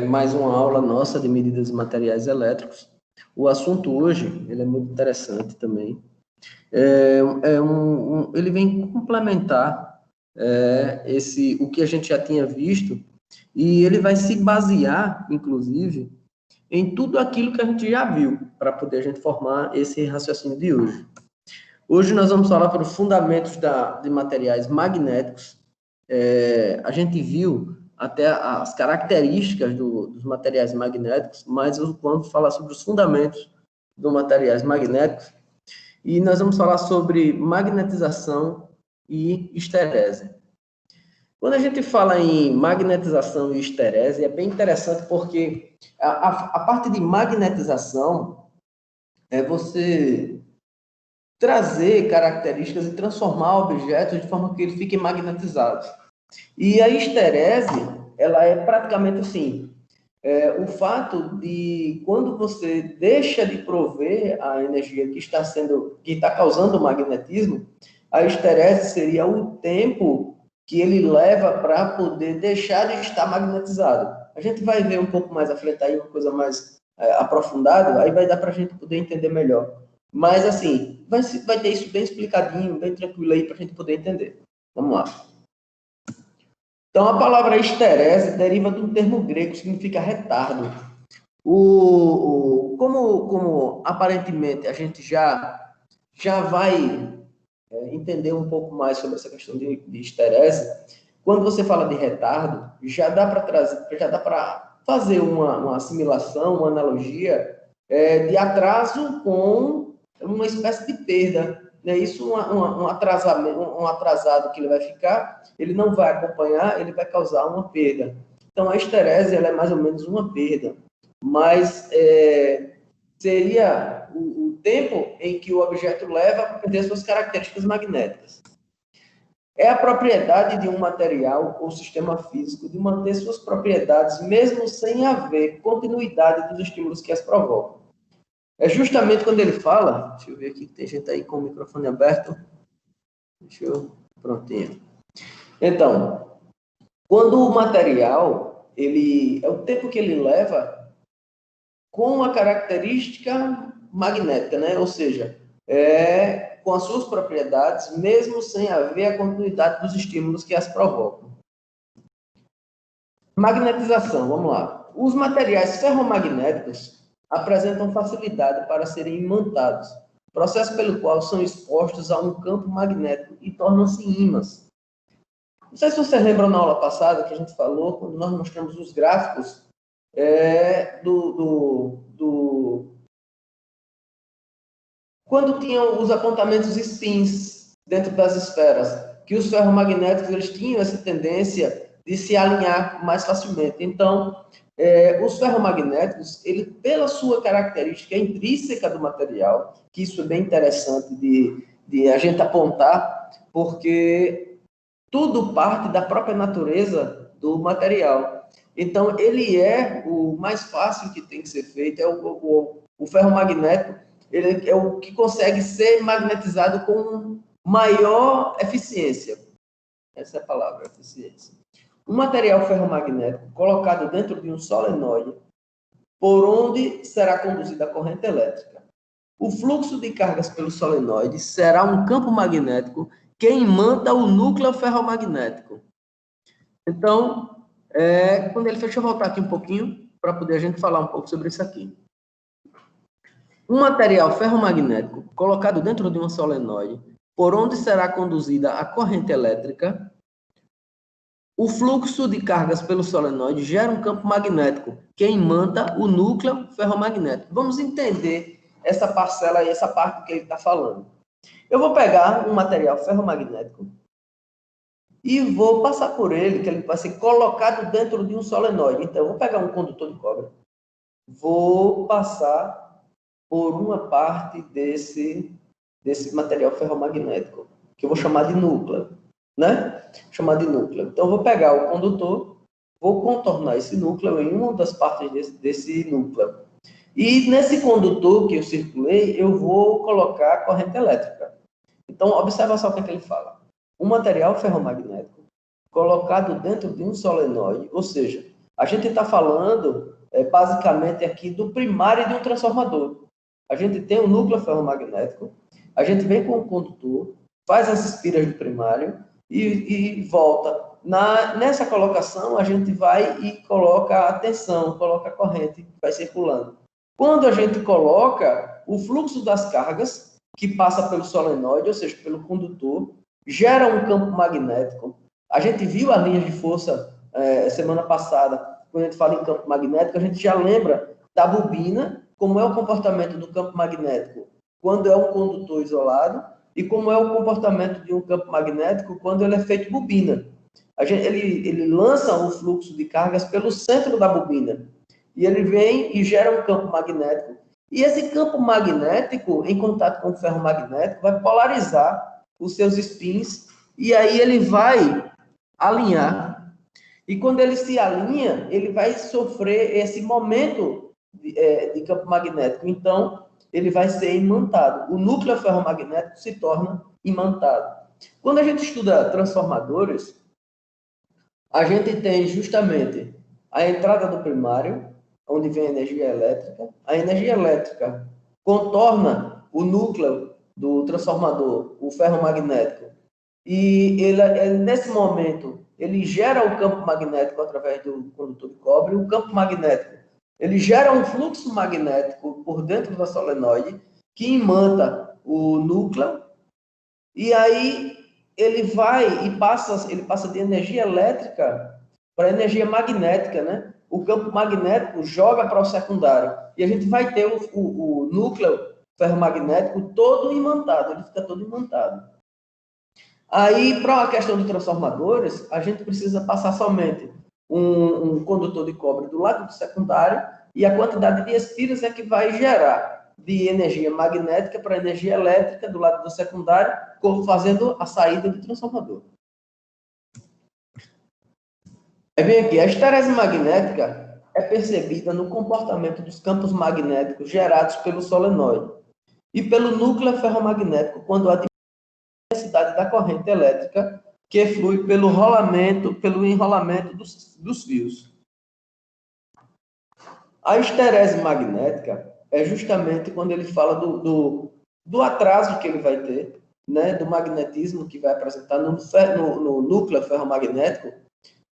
Mais uma aula nossa de medidas de materiais elétricos. O assunto hoje, ele é muito interessante também. Ele vem complementar o que a gente já tinha visto, e ele vai se basear, inclusive, em tudo aquilo que a gente já viu, para poder a gente formar esse raciocínio de hoje. Hoje nós vamos falar para os fundamentos de materiais magnéticos. A gente viu até as características dos materiais magnéticos, mas vamos falar sobre os fundamentos dos materiais magnéticos. E nós vamos falar sobre magnetização e histerese. Quando a gente fala em magnetização e histerese, é bem interessante porque a parte de magnetização é você trazer características e transformar objetos de forma que ele fique magnetizado. E a histerese, ela é praticamente assim, o fato de quando você deixa de prover a energia que está causando o magnetismo, a histerese seria o tempo que ele leva para poder deixar de estar magnetizado. A gente vai ver um pouco mais à frente aí, uma coisa mais aprofundada, aí vai dar para a gente poder entender melhor. Mas, assim, vai ter isso bem explicadinho, bem tranquilo aí para a gente poder entender. Vamos lá. Então, a palavra histerese deriva de um termo grego que significa retardo. Como aparentemente a gente já vai entender um pouco mais sobre essa questão de histerese, quando você fala de retardo, já dá para fazer uma assimilação, uma analogia de atraso com uma espécie de perda. Né? Isso, um atrasado que ele vai ficar, ele não vai acompanhar, ele vai causar uma perda. Então, a histerese ela é mais ou menos uma perda, mas seria o tempo em que o objeto leva para perder suas características magnéticas. É a propriedade de um material ou sistema físico de manter suas propriedades, mesmo sem haver continuidade dos estímulos que as provocam. É justamente quando ele fala, deixa eu ver aqui, tem gente aí com o microfone aberto. Prontinho. Então, quando o material, é o tempo que ele leva com a característica magnética, né? Ou seja, com as suas propriedades, mesmo sem haver a continuidade dos estímulos que as provocam. Magnetização, vamos lá. Os materiais ferromagnéticos apresentam facilidade para serem imantados, processo pelo qual são expostos a um campo magnético e tornam-se ímãs. Não sei se você lembra na aula passada que a gente falou, quando nós mostramos os gráficos quando tinham os apontamentos spins dentro das esferas, que os ferromagnéticos eles tinham essa tendência de se alinhar mais facilmente. Então, os ferromagnéticos, ele, pela sua característica intrínseca do material, que isso é bem interessante de a gente apontar, porque tudo parte da própria natureza do material. Então, ele é o mais fácil que tem que ser feito, o ferromagnético, ele é o que consegue ser magnetizado com maior eficiência. Essa é a palavra, eficiência. Um material ferromagnético colocado dentro de um solenoide, por onde será conduzida a corrente elétrica. O fluxo de cargas pelo solenoide será um campo magnético que imanta o núcleo ferromagnético. Então, deixa eu voltar aqui um pouquinho, para poder a gente falar um pouco sobre isso aqui. Um material ferromagnético colocado dentro de um solenoide, por onde será conduzida a corrente elétrica, o fluxo de cargas pelo solenoide gera um campo magnético que imanta o núcleo ferromagnético. Vamos entender essa parcela aí, essa parte que ele está falando. Eu vou pegar um material ferromagnético e vou passar por ele, que ele vai ser colocado dentro de um solenoide. Então, eu vou pegar um condutor de cobre, vou passar por uma parte desse material ferromagnético, que eu vou chamar de núcleo, né? Chamar de núcleo. Então, eu vou pegar o condutor, vou contornar esse núcleo em uma das partes desse núcleo. E nesse condutor que eu circulei, eu vou colocar corrente elétrica. Então, observa só o que é que ele fala. Um material ferromagnético colocado dentro de um solenoide, ou seja, A gente está falando, basicamente, aqui do primário de um transformador. A gente tem um núcleo ferromagnético, a gente vem com o condutor, faz as espiras do primário e volta. Nessa colocação, a gente vai e coloca a tensão, coloca a corrente, vai circulando. Quando a gente coloca o fluxo das cargas, que passa pelo solenoide, ou seja, pelo condutor, gera um campo magnético. A gente viu as linhas de força semana passada, quando a gente fala em campo magnético, a gente já lembra da bobina, como é o comportamento do campo magnético quando é um condutor isolado e como é o comportamento de um campo magnético quando ele é feito bobina. Ele lança o fluxo de cargas pelo centro da bobina e ele vem e gera um campo magnético. E esse campo magnético, em contato com o ferro magnético, vai polarizar os seus spins e aí ele vai alinhar. E quando ele se alinha, ele vai sofrer esse momento de campo magnético. Então, ele vai ser imantado. O núcleo ferromagnético se torna imantado. Quando a gente estuda transformadores, a gente tem justamente a entrada do primário, onde vem a energia elétrica. A energia elétrica contorna o núcleo do transformador, o ferromagnético. E nesse momento, ele gera o campo magnético através do condutor de cobre. O campo magnético, ele gera um fluxo magnético por dentro da solenoide, que imanta o núcleo. E aí, ele passa de energia elétrica para energia magnética, né? O campo magnético joga para o secundário. E a gente vai ter o núcleo ferromagnético todo imantado, ele fica todo imantado. Aí, para a questão de transformadores, a gente precisa passar somente um condutor de cobre do lado do secundário e a quantidade de espiras é que vai gerar de energia magnética para energia elétrica do lado do secundário, fazendo a saída do transformador. Aí vem aqui, a esterese magnética é percebida no comportamento dos campos magnéticos gerados pelo solenoide e pelo núcleo ferromagnético quando a intensidade da corrente elétrica que flui pelo enrolamento dos fios. A esterese magnética é justamente quando ele fala do atraso que ele vai ter, né, do magnetismo que vai apresentar no núcleo ferromagnético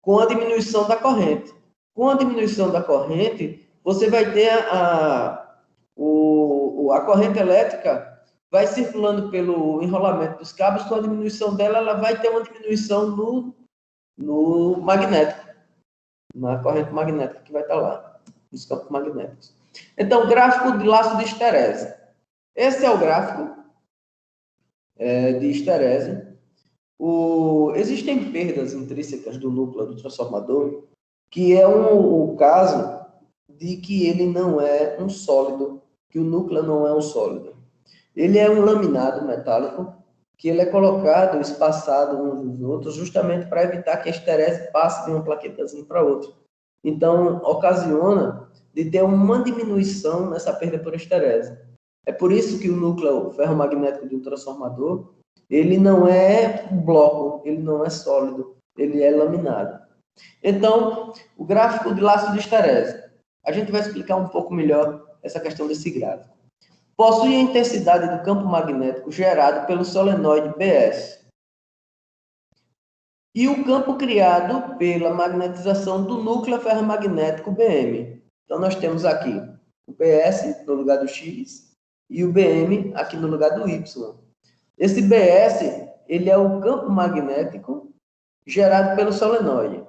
com a diminuição da corrente. Com a diminuição da corrente, você vai ter a corrente elétrica vai circulando pelo enrolamento dos cabos, com a diminuição dela, ela vai ter uma diminuição no magnético, na corrente magnética que vai estar lá, nos campos magnéticos. Então, gráfico de laço de esterese. Esse é o gráfico de esterese. Existem perdas intrínsecas do núcleo do transformador, que é o caso de que ele não é um sólido, que o núcleo não é um sólido. Ele é um laminado metálico, que ele é colocado, espaçado uns nos outros, justamente para evitar que a esterese passe de uma plaquetazinha para outra. Então, ocasiona de ter uma diminuição nessa perda por esterese. É por isso que o núcleo ferromagnético de um transformador, ele não é um bloco, ele não é sólido, ele é laminado. Então, o gráfico de laço de esterese. A gente vai explicar um pouco melhor essa questão desse gráfico. Possui a intensidade do campo magnético gerado pelo solenoide BS e o campo criado pela magnetização do núcleo ferromagnético BM. Então, nós temos aqui o BS no lugar do X e o BM aqui no lugar do Y. Esse BS, ele é o campo magnético gerado pelo solenoide.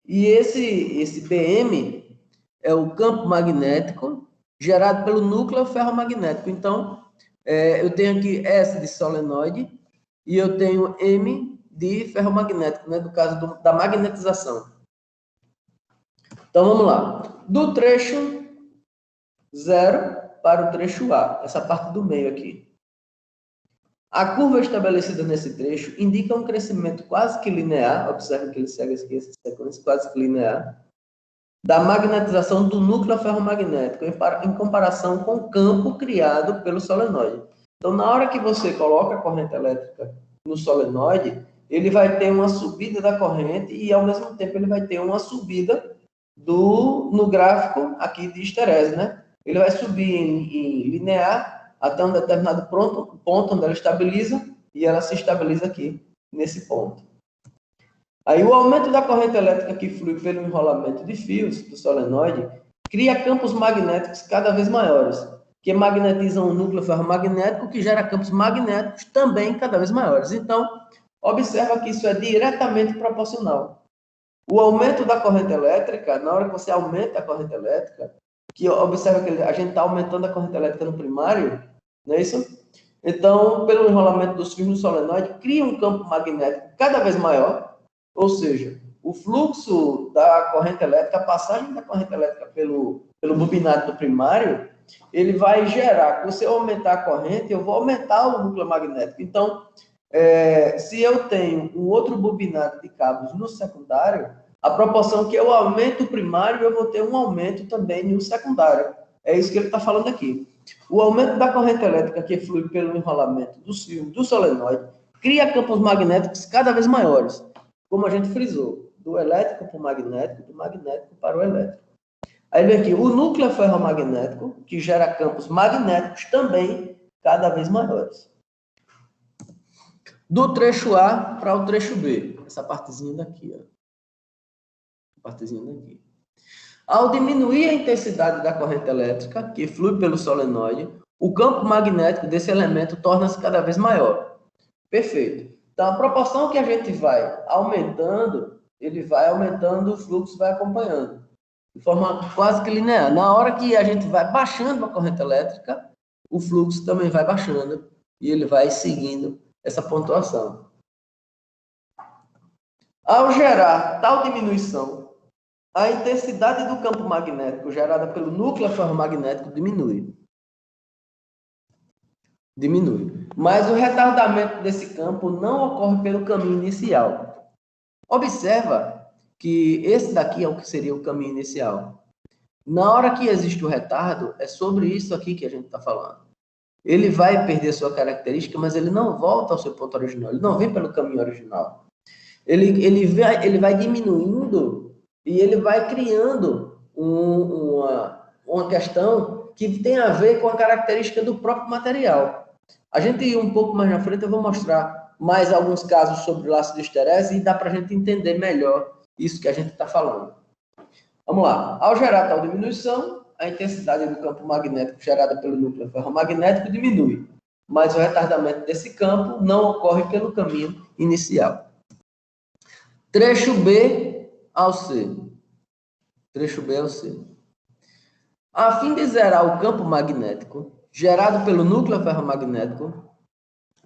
E esse BM é o campo magnético gerado pelo núcleo ferromagnético. Então, eu tenho aqui S de solenoide e eu tenho M de ferromagnético, né, do caso da magnetização. Então, vamos lá. Do trecho 0 para o trecho A, essa parte do meio aqui. A curva estabelecida nesse trecho indica um crescimento quase que linear, observe que ele segue aqui essa sequência quase que linear, da magnetização do núcleo ferromagnético em comparação com o campo criado pelo solenoide. Então, na hora que você coloca a corrente elétrica no solenoide, ele vai ter uma subida da corrente e, ao mesmo tempo, ele vai ter uma subida no gráfico aqui de esterese, né? Ele vai subir em linear até um determinado ponto onde ela estabiliza, e ela se estabiliza aqui, nesse ponto. Aí o aumento da corrente elétrica que flui pelo enrolamento de fios do solenoide cria campos magnéticos cada vez maiores, que magnetizam o núcleo ferromagnético, que gera campos magnéticos também cada vez maiores. Então, observa que isso é diretamente proporcional. O aumento da corrente elétrica, na hora que você aumenta a corrente elétrica, que observa que a gente está aumentando a corrente elétrica no primário, não é isso? Então, pelo enrolamento dos fios no solenoide, cria um campo magnético cada vez maior, ou seja, o fluxo da corrente elétrica, a passagem da corrente elétrica pelo bobinado do primário, ele vai gerar, se eu aumentar a corrente, eu vou aumentar o núcleo magnético. Então, se eu tenho um outro bobinado de cabos no secundário, a proporção que eu aumento o primário, eu vou ter um aumento também no secundário. É isso que ele está falando aqui. O aumento da corrente elétrica que flui pelo enrolamento dos fios do solenoide cria campos magnéticos cada vez maiores, como a gente frisou, do elétrico para o magnético, do magnético para o elétrico. Aí vem aqui, o núcleo ferromagnético, que gera campos magnéticos também cada vez maiores. Do trecho A para o trecho B, essa partezinha daqui, ó. Partezinha daqui. Ao diminuir a intensidade da corrente elétrica, que flui pelo solenoide, o campo magnético desse elemento torna-se cada vez maior. Perfeito. Então, a proporção que a gente vai aumentando, ele vai aumentando, o fluxo vai acompanhando, de forma quase que linear. Na hora que a gente vai baixando a corrente elétrica, o fluxo também vai baixando e ele vai seguindo essa pontuação. Ao gerar tal diminuição, a intensidade do campo magnético gerada pelo núcleo ferromagnético diminui. Mas o retardamento desse campo não ocorre pelo caminho inicial. Observa que esse daqui é o que seria o caminho inicial. Na hora que existe o retardo, é sobre isso aqui que a gente está falando. Ele vai perder sua característica, mas ele não volta ao seu ponto original. Ele não vem pelo caminho original. Ele vai diminuindo e ele vai criando uma questão que tem a ver com a característica do próprio material. A gente, um pouco mais na frente, eu vou mostrar mais alguns casos sobre o laço de esterese e dá para a gente entender melhor isso que a gente está falando. Vamos lá. Ao gerar tal diminuição, a intensidade do campo magnético gerada pelo núcleo ferromagnético diminui, mas o retardamento desse campo não ocorre pelo caminho inicial. Trecho B ao C. Trecho B ao C. A fim de zerar o campo magnético gerado pelo núcleo ferromagnético,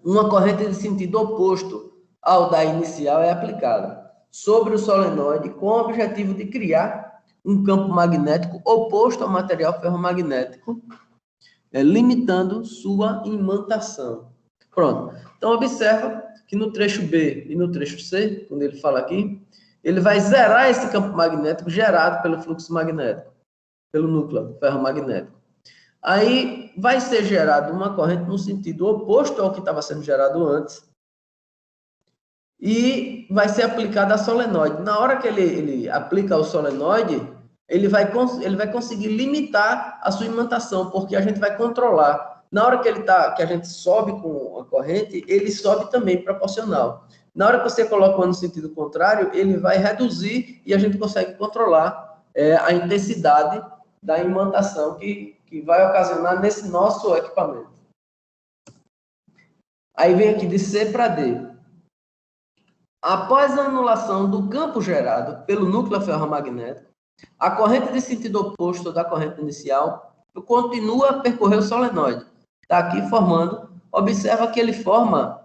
uma corrente de sentido oposto ao da inicial é aplicada sobre o solenoide com o objetivo de criar um campo magnético oposto ao material ferromagnético, limitando sua imantação. Pronto. Então, observa que no trecho B e no trecho C, quando ele fala aqui, ele vai zerar esse campo magnético gerado pelo fluxo magnético, pelo núcleo ferromagnético. Aí vai ser gerado uma corrente no sentido oposto ao que estava sendo gerado antes e vai ser aplicada a solenoide. Na hora que ele aplica o solenoide, ele vai conseguir limitar a sua imantação, porque a gente vai controlar. Na hora que a gente sobe com a corrente, ele sobe também proporcional. Na hora que você coloca no sentido contrário, ele vai reduzir e a gente consegue controlar a intensidade da imantação que vai ocasionar nesse nosso equipamento. Aí vem aqui de C para D. Após a anulação do campo gerado pelo núcleo ferromagnético, a corrente de sentido oposto da corrente inicial continua a percorrer o solenoide. Está aqui formando, observa que ele forma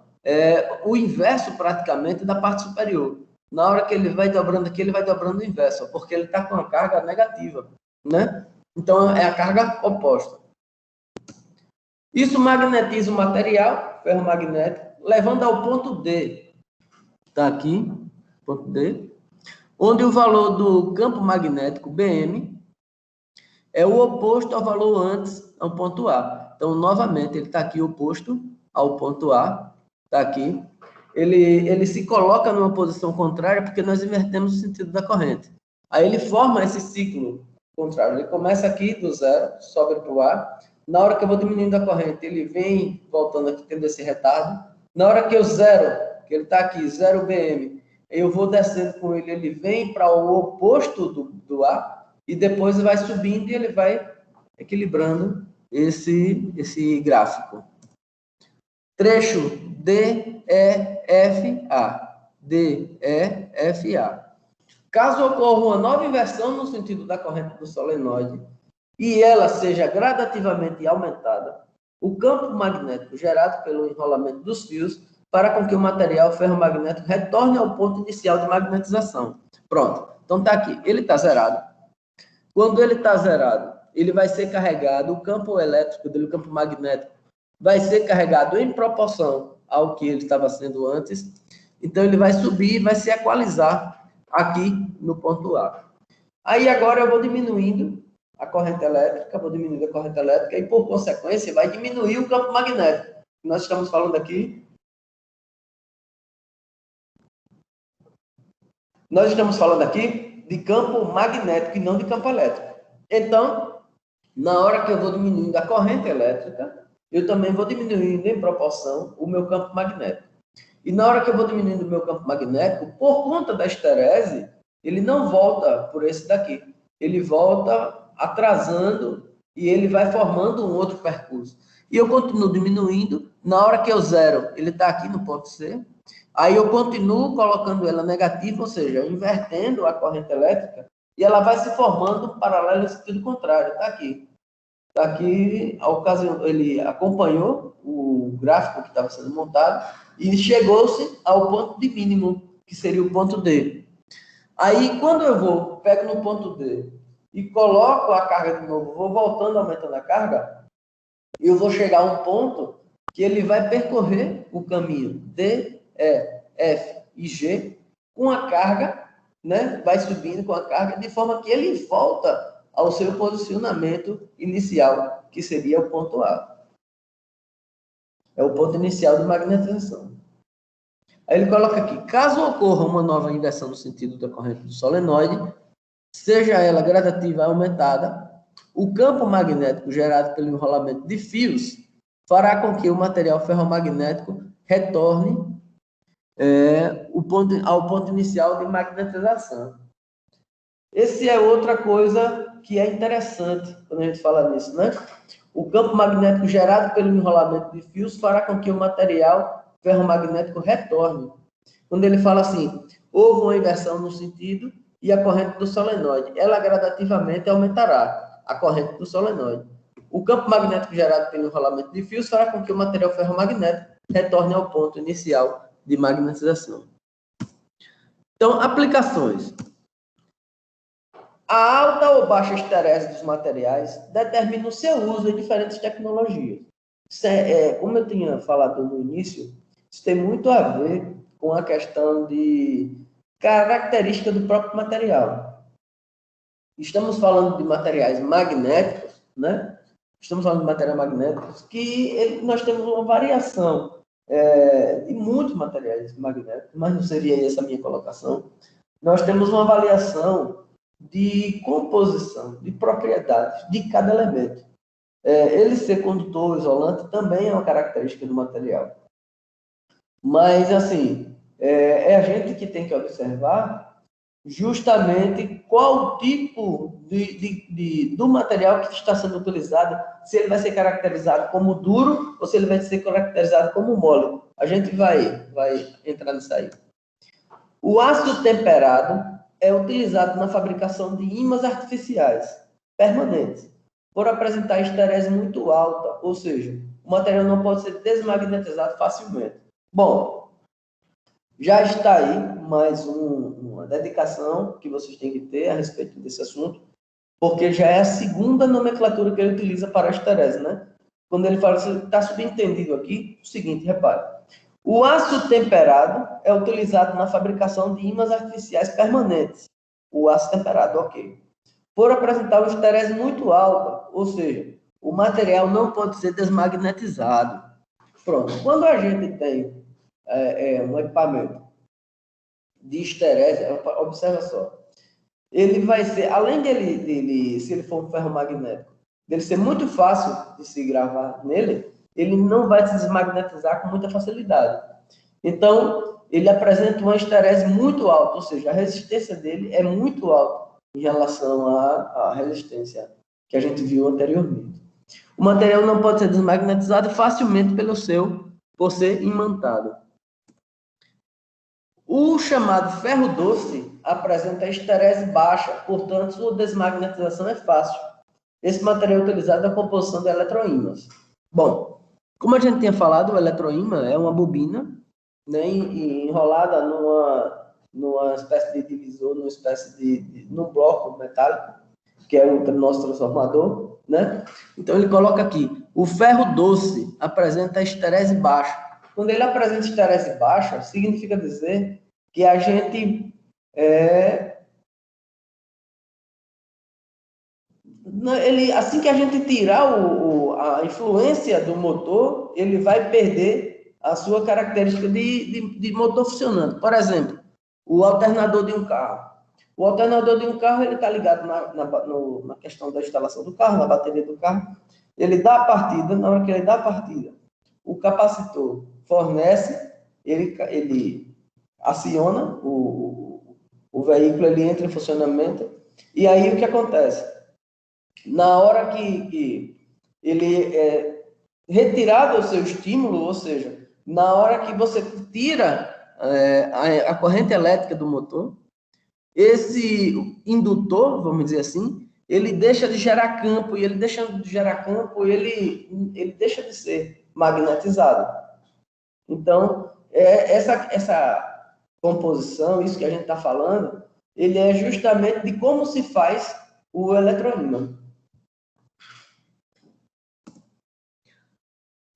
o inverso praticamente da parte superior. Na hora que ele vai dobrando aqui, ele vai dobrando o inverso, porque ele está com a carga negativa, né? Então, é a carga oposta. Isso magnetiza o material ferromagnético, levando ao ponto D. Está aqui, ponto D, onde o valor do campo magnético, BM, é o oposto ao valor antes, ao ponto A. Então, novamente, ele está aqui oposto ao ponto A, está aqui. Ele se coloca numa posição contrária porque nós invertemos o sentido da corrente. Aí ele forma esse ciclo contrário. Ele começa aqui do zero, sobe para o A. Na hora que eu vou diminuindo a corrente, ele vem voltando aqui, tendo esse retardo. Na hora que eu zero, que ele está aqui, 0 BM, eu vou descendo com ele, ele vem para o oposto do A, e depois vai subindo e ele vai equilibrando esse gráfico. Trecho DEFA. DEFA. Caso ocorra uma nova inversão no sentido da corrente do solenoide e ela seja gradativamente aumentada, o campo magnético gerado pelo enrolamento dos fios fará com que o material ferromagnético retorne ao ponto inicial de magnetização. Pronto. Então está aqui. Ele está zerado. Quando ele está zerado, ele vai ser carregado, o campo elétrico dele, o campo magnético, vai ser carregado em proporção ao que ele estava sendo antes. Então, ele vai subir e vai se equalizar aqui no ponto A. Aí, agora, eu vou diminuindo a corrente elétrica, e, por consequência, vai diminuir o campo magnético. Nós estamos falando aqui. Nós estamos falando aqui de campo magnético e não de campo elétrico. Então, na hora que eu vou diminuindo a corrente elétrica, eu também vou diminuindo em proporção o meu campo magnético. E na hora que eu vou diminuindo o meu campo magnético, por conta da esterese, ele não volta por esse daqui. Ele volta atrasando e ele vai formando um outro percurso. E eu continuo diminuindo. Na hora que eu zero, ele está aqui no ponto C. Aí eu continuo colocando ela negativa, ou seja, invertendo a corrente elétrica, e ela vai se formando paralelo no sentido contrário. Está aqui. Está aqui, a ocasião, ele acompanhou o gráfico que estava sendo montado e chegou-se ao ponto de mínimo, que seria o ponto D. Aí, quando eu pego no ponto D e coloco a carga de novo, vou voltando, aumentando a carga, eu vou chegar a um ponto que ele vai percorrer o caminho D, E, F e G com a carga, né? Vai subindo com a carga, de forma que ele volta ao seu posicionamento inicial, que seria o ponto A. É o ponto inicial de magnetização. Aí ele coloca aqui, caso ocorra uma nova inversão no sentido da corrente do solenoide, seja ela gradativa ou aumentada, o campo magnético gerado pelo enrolamento de fios fará com que o material ferromagnético retorne ao ponto inicial de magnetização. Esse é outra coisa que é interessante quando a gente fala nisso, né? O campo magnético gerado pelo enrolamento de fios fará com que o material ferromagnético retorne. Quando ele fala assim, houve uma inversão no sentido e a corrente do solenoide, ela gradativamente aumentará a corrente do solenoide. O campo magnético gerado pelo enrolamento de fios fará com que o material ferromagnético retorne ao ponto inicial de magnetização. Então, aplicações. A alta ou baixa esterese dos materiais determina o seu uso em diferentes tecnologias. Como eu tinha falado no início, isso tem muito a ver com a questão de característica do próprio material. Estamos falando de materiais magnéticos, né? Estamos falando de materiais magnéticos que nós temos uma variação de muitos materiais magnéticos, mas não seria essa a minha colocação. Nós temos uma variação de composição, de propriedades de cada elemento. Ele ser condutor ou isolante também é uma característica do material. Mas, assim, é a gente que tem que observar justamente qual o tipo do material que está sendo utilizado, se ele vai ser caracterizado como duro ou se ele vai ser caracterizado como mole. A gente vai entrar nisso aí. O ácido temperado é utilizado na fabricação de ímãs artificiais permanentes, por apresentar esterese muito alta, ou seja, o material não pode ser desmagnetizado facilmente. Bom, já está aí mais uma dedicação que vocês têm que ter a respeito desse assunto, porque já é a segunda nomenclatura que ele utiliza para a esterese, né? Quando ele fala assim, está subentendido aqui, o seguinte, repare. O ácido temperado é utilizado na fabricação de ímãs artificiais permanentes. O ácido temperado, ok. Por apresentar uma esterese muito alta, ou seja, o material não pode ser desmagnetizado. Pronto. Quando a gente tem um equipamento de esterese, observa só, ele vai ser, além dele, se ele for um ferro magnético, dele ser muito fácil de se gravar nele, ele não vai se desmagnetizar com muita facilidade. Então, ele apresenta uma esterese muito alta, ou seja, a resistência dele é muito alta em relação à resistência que a gente viu anteriormente. O material não pode ser desmagnetizado facilmente por ser imantado. O chamado ferro doce apresenta esterese baixa, portanto, sua desmagnetização é fácil. Esse material é utilizado na composição de eletroímãs. Bom, como a gente tinha falado, o eletroímã é uma bobina, né, enrolada numa espécie de divisor, num bloco metálico, que é o nosso transformador, né? Então, ele coloca aqui, o ferro doce apresenta esterese baixa. Quando ele apresenta esterese baixa, significa dizer que a gente assim que a gente tirar a influência do motor, ele vai perder a sua característica de motor funcionando. Por exemplo, o alternador de um carro. O alternador de um carro ele está ligado na questão da instalação do carro, na bateria do carro. Ele dá a partida, na hora que ele dá a partida, o capacitor fornece, ele aciona o veículo, ele entra em funcionamento, e aí o que acontece? Na hora que ele é retirado o seu estímulo, ou seja, na hora que você tira a corrente elétrica do motor, esse indutor, vamos dizer assim, ele deixa de gerar campo, e ele deixando de gerar campo, ele deixa de ser magnetizado. Então, essa composição, isso que a gente está falando, ele é justamente de como se faz o eletroímã.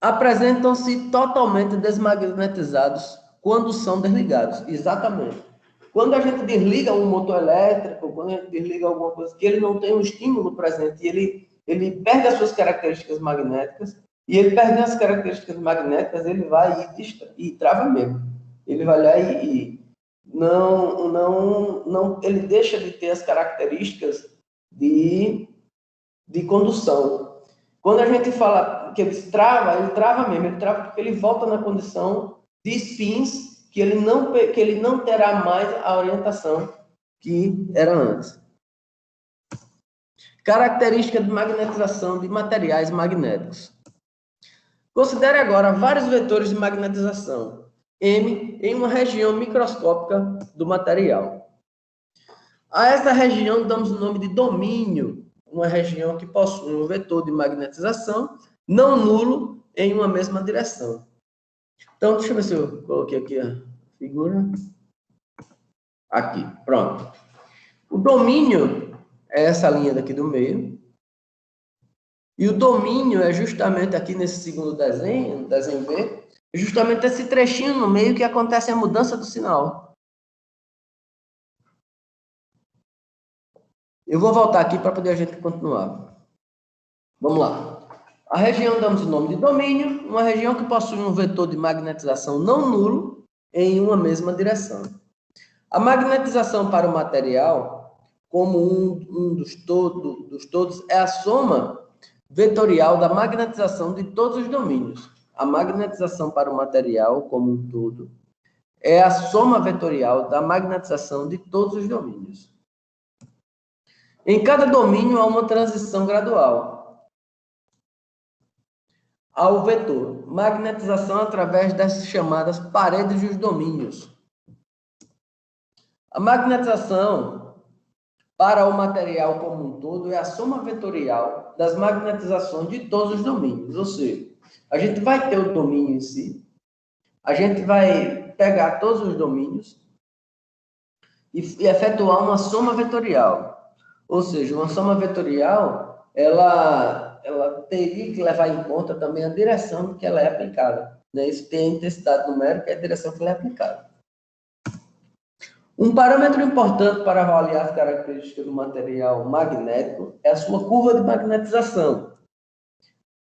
Apresentam-se totalmente desmagnetizados quando são desligados. Exatamente. Quando a gente desliga um motor elétrico, quando a gente desliga alguma coisa que ele não tem um estímulo presente, ele perde as suas características magnéticas, e ele perde as características magnéticas, ele vai e trava mesmo. Ele vai lá e ele deixa de ter as características de condução. Quando a gente fala que ele trava mesmo, ele trava porque ele volta na condição de spins que ele não terá mais a orientação que era antes. Característica de magnetização de materiais magnéticos. Considere agora vários vetores de magnetização M em uma região microscópica do material. A essa região damos o nome de domínio, uma região que possui um vetor de magnetização não nulo em uma mesma direção. Então, deixa eu ver se eu coloquei aqui a figura. Aqui, pronto. O domínio é essa linha daqui do meio. E o domínio é justamente aqui nesse segundo desenho, desenho B, é justamente esse trechinho no meio que acontece a mudança do sinal. Eu vou voltar aqui para poder a gente continuar. Vamos lá. A região damos o nome de domínio, uma região que possui um vetor de magnetização não nulo em uma mesma direção. A magnetização para o material, como um dos todos, é a soma vetorial da magnetização de todos os domínios. A magnetização para o material, como um todo, é a soma vetorial da magnetização de todos os domínios. Em cada domínio há uma transição gradual ao vetor. Magnetização através das chamadas paredes dos domínios. A magnetização para o material como um todo é a soma vetorial das magnetizações de todos os domínios. Ou seja, a gente vai ter o domínio em si, a gente vai pegar todos os domínios e efetuar uma soma vetorial. Ou seja, uma soma vetorial, ela teria que levar em conta também a direção que ela é aplicada. Né? Isso tem a intensidade numérica e a direção que ela é aplicada. Um parâmetro importante para avaliar as características do material magnético é a sua curva de magnetização.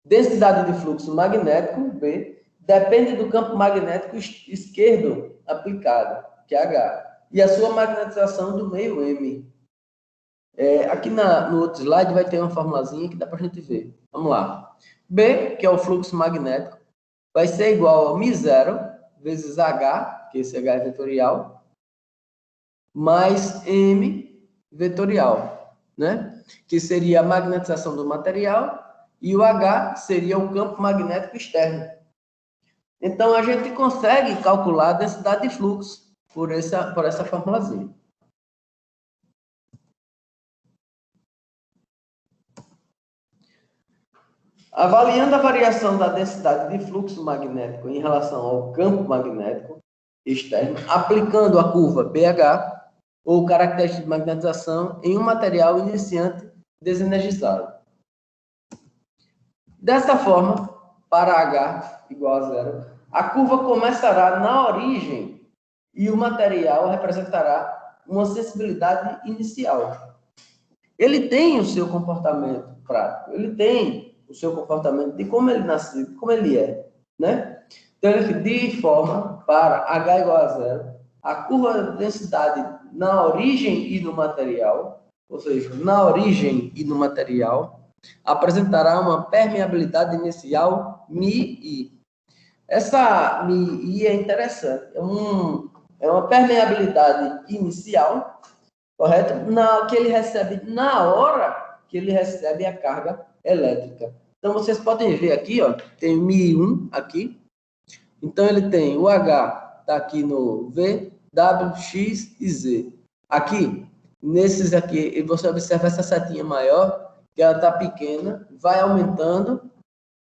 Densidade de fluxo magnético, B, depende do campo magnético esquerdo aplicado, que é H, e a sua magnetização do meio M. Aqui no outro slide vai ter uma formulazinha que dá para a gente ver. Vamos lá. B, que é o fluxo magnético, vai ser igual a μ0 vezes H, que esse H é vetorial, mais M vetorial, né? Que seria a magnetização do material, e o H seria o campo magnético externo. Então, a gente consegue calcular a densidade de fluxo por essa formulazinha. Avaliando a variação da densidade de fluxo magnético em relação ao campo magnético externo, aplicando a curva pH, ou característica de magnetização, em um material iniciante desenergizado. Dessa forma, para H igual a zero, a curva começará na origem e o material representará uma sensibilidade inicial. Ele tem o seu comportamento prático, ele tem o seu comportamento de como ele nasceu, de como ele é, né? Então, de forma, para H igual a zero, a curva de densidade na origem e no material, ou seja, na origem e no material, apresentará uma permeabilidade inicial μI. Essa μI é interessante, é uma permeabilidade inicial, correto? Que ele recebe na hora que ele recebe a carga elétrica. Então, vocês podem ver aqui, ó, tem μ1 aqui. Então, ele tem o H, está aqui no V, W, X e Z. Aqui, nesses aqui, você observa essa setinha maior, que ela está pequena, vai aumentando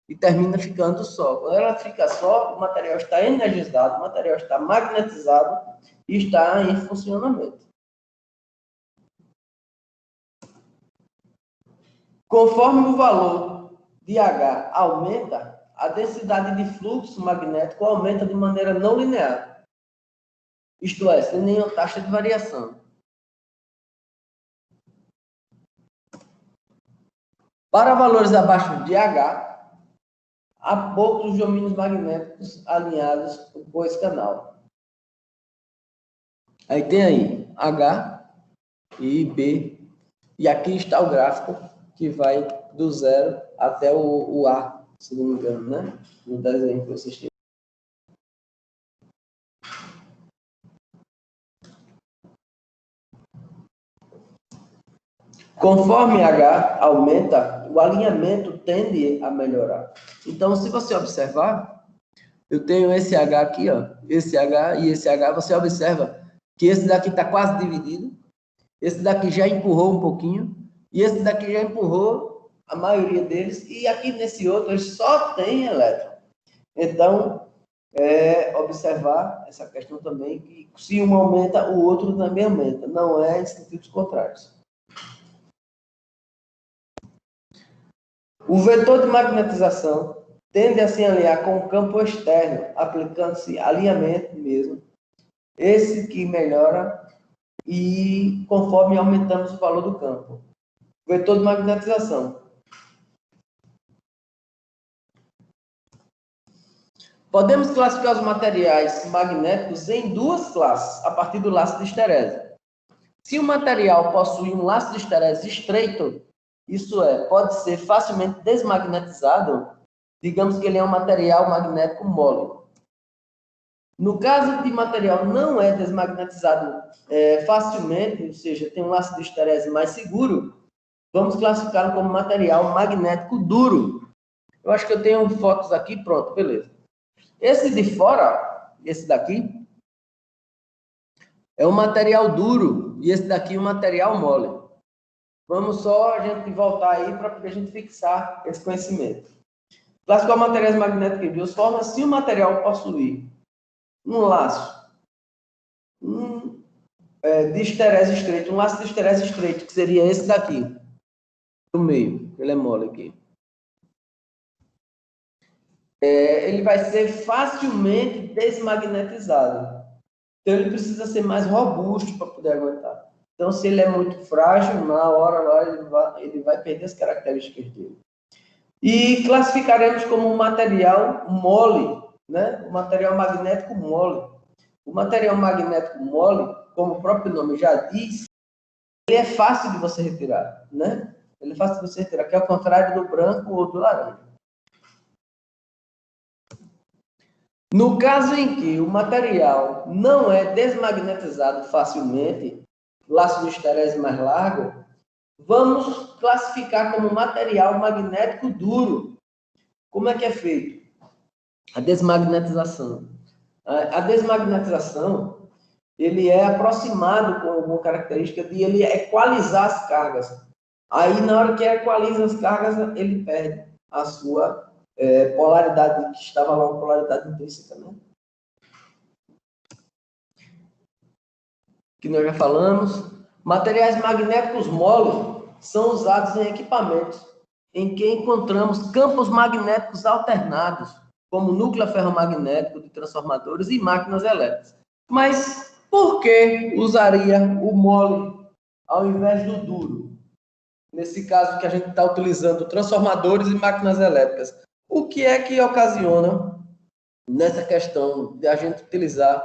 e termina ficando só. Quando ela fica só, o material está energizado, o material está magnetizado e está em funcionamento. Conforme o valor de H aumenta, a densidade de fluxo magnético aumenta de maneira não linear. Isto é, sem nenhuma taxa de variação. Para valores abaixo de H, há poucos domínios magnéticos alinhados com esse canal. Aí tem aí H e B. E aqui está o gráfico que vai do zero até o A, se não me engano, né? No desenho que vocês têm. Conforme H aumenta, o alinhamento tende a melhorar. Então, se você observar, eu tenho esse H aqui, ó, esse H e esse H, você observa que esse daqui está quase dividido, esse daqui já empurrou um pouquinho, e esse daqui já empurrou a maioria deles, e aqui nesse outro só tem elétron. Então, observar essa questão também, que se um aumenta, o outro também aumenta, não é em sentidos contrários. O vetor de magnetização tende a se alinhar com o campo externo, aplicando-se alinhamento mesmo, esse que melhora e conforme aumentamos o valor do campo. Vetor de magnetização. Podemos classificar os materiais magnéticos em duas classes, a partir do laço de esterese. Se o material possui um laço de esterese estreito, isso é, pode ser facilmente desmagnetizado, digamos que ele é um material magnético mole. No caso de material não é desmagnetizado facilmente, ou seja, tem um laço de esterese mais seguro, vamos classificá-lo como material magnético duro. Eu acho que eu tenho fotos aqui, pronto, beleza. Esse de fora, esse daqui, é um material duro, e esse daqui é um material mole. Vamos só a gente voltar aí para a gente fixar esse conhecimento. Classificar materiais magnéticos em duas formas. Se o material possuir um laço de esterese estreito, um laço de esterese estreito, que seria esse daqui, no meio, ele é mole aqui. Ele vai ser facilmente desmagnetizado. Então, ele precisa ser mais robusto para poder aguentar. Então, se ele é muito frágil, na hora lá, ele vai perder as características dele. E classificaremos como um material mole, né? O material magnético mole. O material magnético mole, como o próprio nome já diz, é fácil de você retirar, né? Ele é fácil de você retirar, que é o contrário do branco ou do laranja. No caso em que o material não é desmagnetizado facilmente, laço de esterese mais largo, vamos classificar como material magnético duro. Como é que é feito? A desmagnetização. A desmagnetização, ele é aproximado com uma característica de ele equalizar as cargas. Aí, na hora que equaliza as cargas, ele perde a sua polaridade, que estava lá, uma polaridade intrínseca, né? Que nós já falamos. Materiais magnéticos moles são usados em equipamentos em que encontramos campos magnéticos alternados, como núcleo ferromagnético de transformadores e máquinas elétricas. Mas por que usaria o mole ao invés do duro? Nesse caso que a gente está utilizando transformadores e máquinas elétricas. O que é que ocasiona nessa questão de a gente utilizar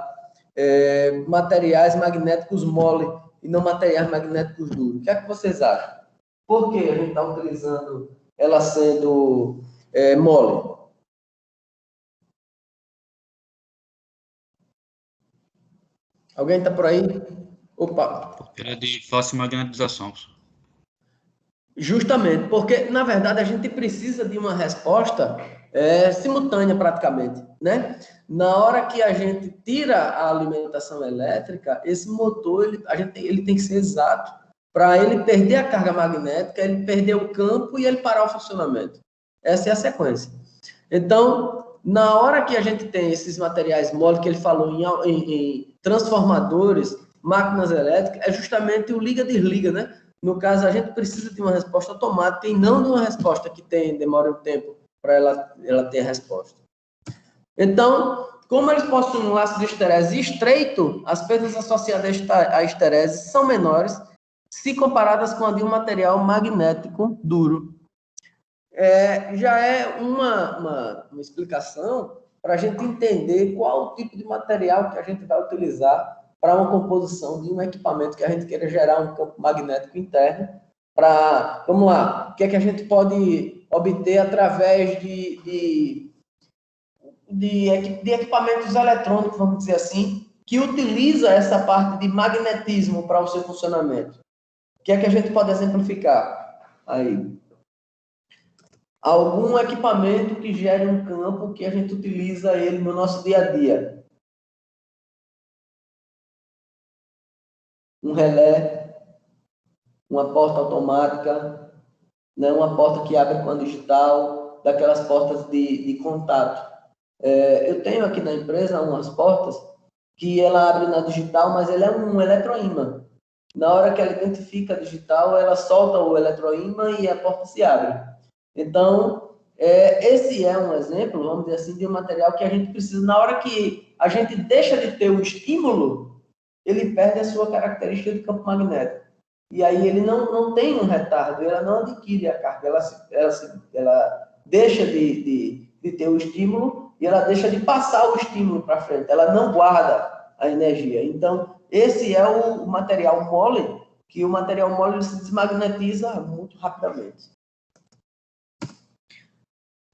materiais magnéticos mole e não materiais magnéticos duros? O que é que vocês acham? Por que a gente está utilizando ela sendo mole? Alguém está por aí? Opa! Porque ela é de fácil magnetização. Justamente, porque, na verdade, a gente precisa de uma resposta simultânea, praticamente, Na hora que a gente tira a alimentação elétrica, esse motor, ele tem que ser exato para ele perder a carga magnética, ele perder o campo e ele parar o funcionamento. Essa é a sequência. Então, na hora que a gente tem esses materiais mole, que ele falou em transformadores, máquinas elétricas, é justamente o liga-desliga, No caso, a gente precisa de uma resposta automática e não de uma resposta que demora um tempo para ela ter a resposta. Então, como eles possuem um laço de esterese estreito, as perdas associadas à esterese são menores se comparadas com a de um material magnético duro. Já é uma explicação para a gente entender qual o tipo de material que a gente vai utilizar para uma composição de um equipamento que a gente queira gerar um campo magnético interno. Vamos lá, o que é que a gente pode obter através de equipamentos eletrônicos, vamos dizer assim, que utiliza essa parte de magnetismo para o seu funcionamento? O que é que a gente pode exemplificar aí? Algum equipamento que gere um campo que a gente utiliza ele no nosso dia a dia. Um relé, uma porta automática, uma porta que abre com a digital, daquelas portas de contato. Eu tenho aqui na empresa umas portas que ela abre na digital, mas ela é um eletroímã. Na hora que ela identifica a digital, ela solta o eletroímã e a porta se abre. Então, esse é um exemplo, vamos dizer assim, de um material que a gente precisa. Na hora que a gente deixa de ter o estímulo, ele perde a sua característica de campo magnético. E aí ele não tem um retardo, ela não adquire a carga, ela deixa de ter o estímulo e ela deixa de passar o estímulo para frente, ela não guarda a energia. Então, esse é o material mole, que o material mole se desmagnetiza muito rapidamente.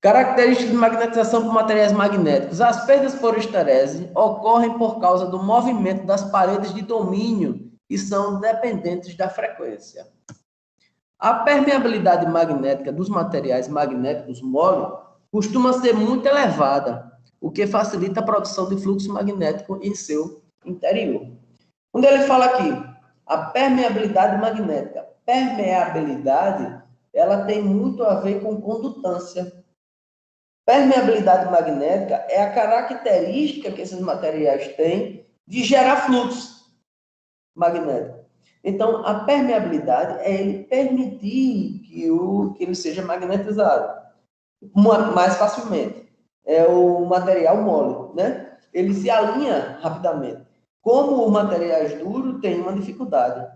Características de magnetização por materiais magnéticos. As perdas por esterese ocorrem por causa do movimento das paredes de domínio e são dependentes da frequência. A permeabilidade magnética dos materiais magnéticos mole costuma ser muito elevada, o que facilita a produção de fluxo magnético em seu interior. Quando ele fala aqui, a permeabilidade magnética. Permeabilidade, ela tem muito a ver com condutância. Permeabilidade magnética é a característica que esses materiais têm de gerar fluxo magnético. Então, a permeabilidade é ele permitir que ele seja magnetizado mais facilmente. É o material mole, Ele se alinha rapidamente. Como os materiais duros têm uma dificuldade,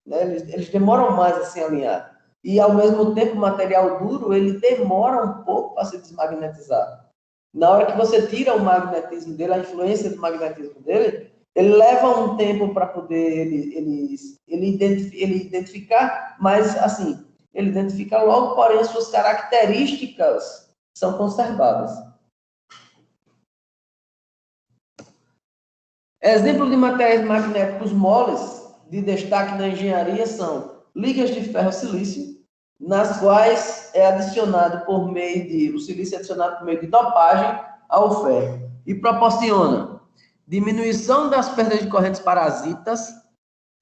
Eles demoram mais a se alinhar. E, ao mesmo tempo, o material duro, ele demora um pouco para se desmagnetizar. Na hora que você tira o magnetismo dele, a influência do magnetismo dele, ele leva um tempo para poder ele identificar, mas, assim, ele identifica logo, porém, as suas características são conservadas. Exemplo de materiais magnéticos moles de destaque na engenharia são ligas de ferro-silício, nas quais é adicionado por meio de, o silício é adicionado por meio de dopagem ao ferro e proporciona diminuição das perdas de correntes parasitas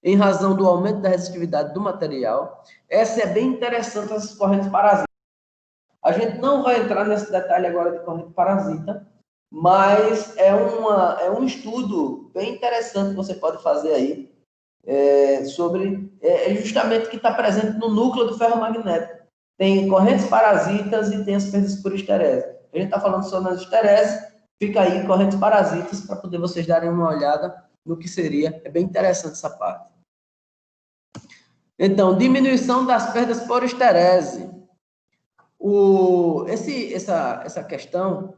em razão do aumento da resistividade do material. Essa é bem interessante, essas correntes parasitas. A gente não vai entrar nesse detalhe agora de corrente parasita, mas é um estudo bem interessante que você pode fazer aí, sobre justamente o que está presente no núcleo do ferromagnético. Tem correntes parasitas e tem as perdas por esterese. A gente está falando só nas esterese, fica aí correntes parasitas para poder vocês darem uma olhada no que seria. É bem interessante essa parte. Então, diminuição das perdas por esterese. Essa questão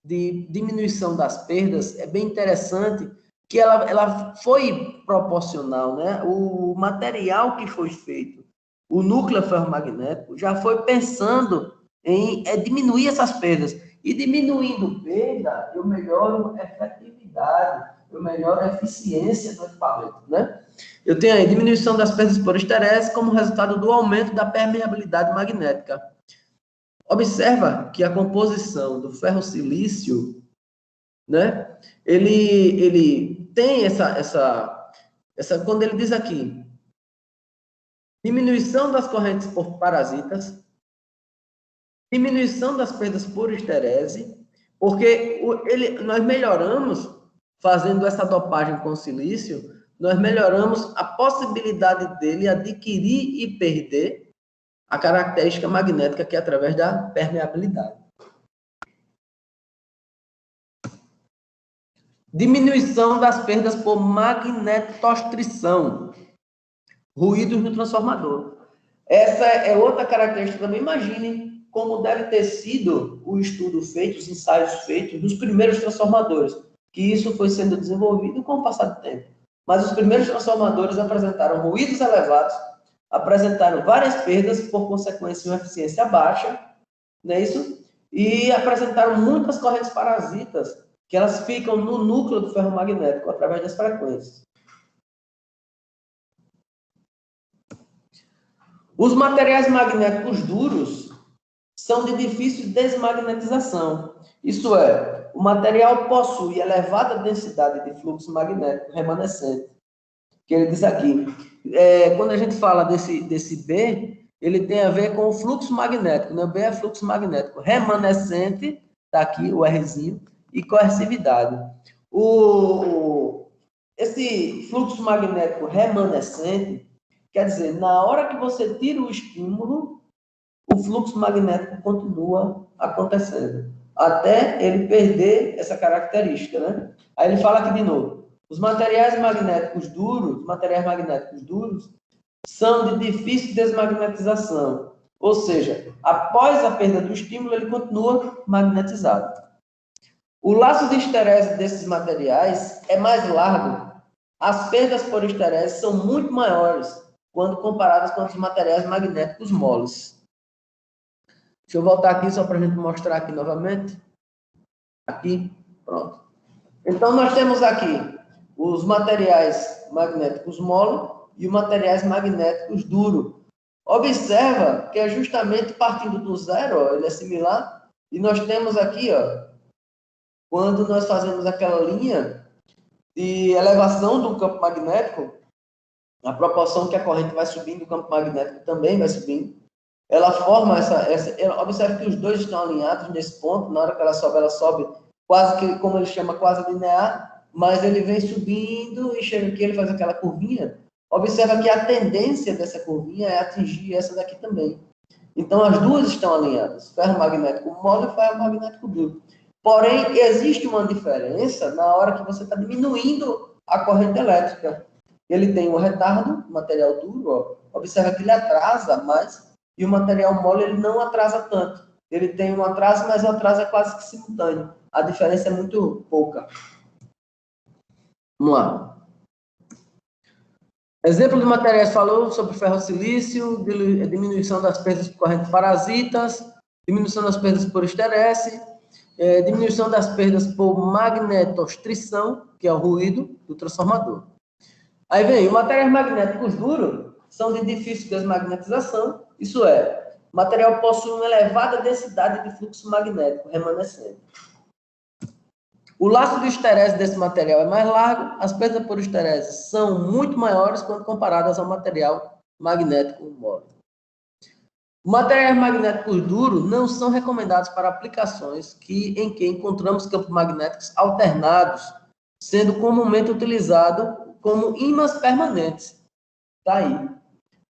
de diminuição das perdas é bem interessante, que ela foi proporcional, né? O material que foi feito, o núcleo ferromagnético, já foi pensando em diminuir essas perdas. E diminuindo perda, eu melhoro a efetividade, eu melhoro a eficiência do equipamento, né? Eu tenho aí diminuição das perdas por esterese como resultado do aumento da permeabilidade magnética. Observa que a composição do ferro-silício, né, ele tem quando ele diz aqui, diminuição das correntes por parasitas, diminuição das perdas por esterese, porque nós melhoramos, fazendo essa dopagem com silício, nós melhoramos a possibilidade dele adquirir e perder a característica magnética que é através da permeabilidade. Diminuição das perdas por magnetostrição, ruídos no transformador. Essa é outra característica também. Imagine como deve ter sido o estudo feito, os ensaios feitos dos primeiros transformadores, que isso foi sendo desenvolvido com o passar do tempo. Mas os primeiros transformadores apresentaram ruídos elevados, apresentaram várias perdas, por consequência, uma eficiência baixa, não é isso? E apresentaram muitas correntes parasitas, que elas ficam no núcleo do ferromagnético, através das frequências. Os materiais magnéticos duros são de difícil desmagnetização. Isso é, o material possui elevada densidade de fluxo magnético remanescente, que ele diz aqui. Quando a gente fala desse B, ele tem a ver com o fluxo magnético, né? O B é fluxo magnético remanescente, está aqui o Rzinho, e coercividade. Esse fluxo magnético remanescente quer dizer, na hora que você tira o estímulo, o fluxo magnético continua acontecendo, até ele perder essa característica, né? Aí ele fala aqui de novo. Os materiais magnéticos duros são de difícil desmagnetização. Ou seja, após a perda do estímulo, ele continua magnetizado. O laço de esterese desses materiais é mais largo. As perdas por esterese são muito maiores quando comparadas com os materiais magnéticos moles. Deixa eu voltar aqui só para a gente mostrar aqui novamente. Aqui, pronto. Então, nós temos aqui os materiais magnéticos mole e os materiais magnéticos duro. Observa que é justamente partindo do zero, ó, ele é similar, e nós temos aqui, ó, quando nós fazemos aquela linha de elevação do campo magnético, a proporção que a corrente vai subindo, o campo magnético também vai subindo. Ela forma observe que os dois estão alinhados nesse ponto, na hora que ela sobe quase que, como ele chama, quase linear, mas ele vem subindo e chega aqui, ele faz aquela curvinha. Observa que a tendência dessa curvinha é atingir essa daqui também. Então, as duas estão alinhadas, ferromagnético mole e ferromagnético duro. Porém, existe uma diferença na hora que você está diminuindo a corrente elétrica. Ele tem um retardo, material duro, ó. Observa que ele atrasa mais, e o material mole ele não atrasa tanto. Ele tem um atraso, mas o atraso é quase que simultâneo. A diferença é muito pouca. Vamos lá. Exemplo de materiais falou sobre ferro-silício, diminuição das perdas por correntes parasitas, diminuição das perdas por esterese, diminuição das perdas por magnetostrição, que é o ruído do transformador. Aí vem, os materiais magnéticos duros são de difícil desmagnetização, isso é, o material possui uma elevada densidade de fluxo magnético remanescente. O laço de esterese desse material é mais largo, as perdas por esterese são muito maiores quando comparadas ao material magnético mole. Os materiais magnéticos duros não são recomendados para aplicações em que encontramos campos magnéticos alternados, sendo comumente utilizado como ímãs permanentes. Tá aí.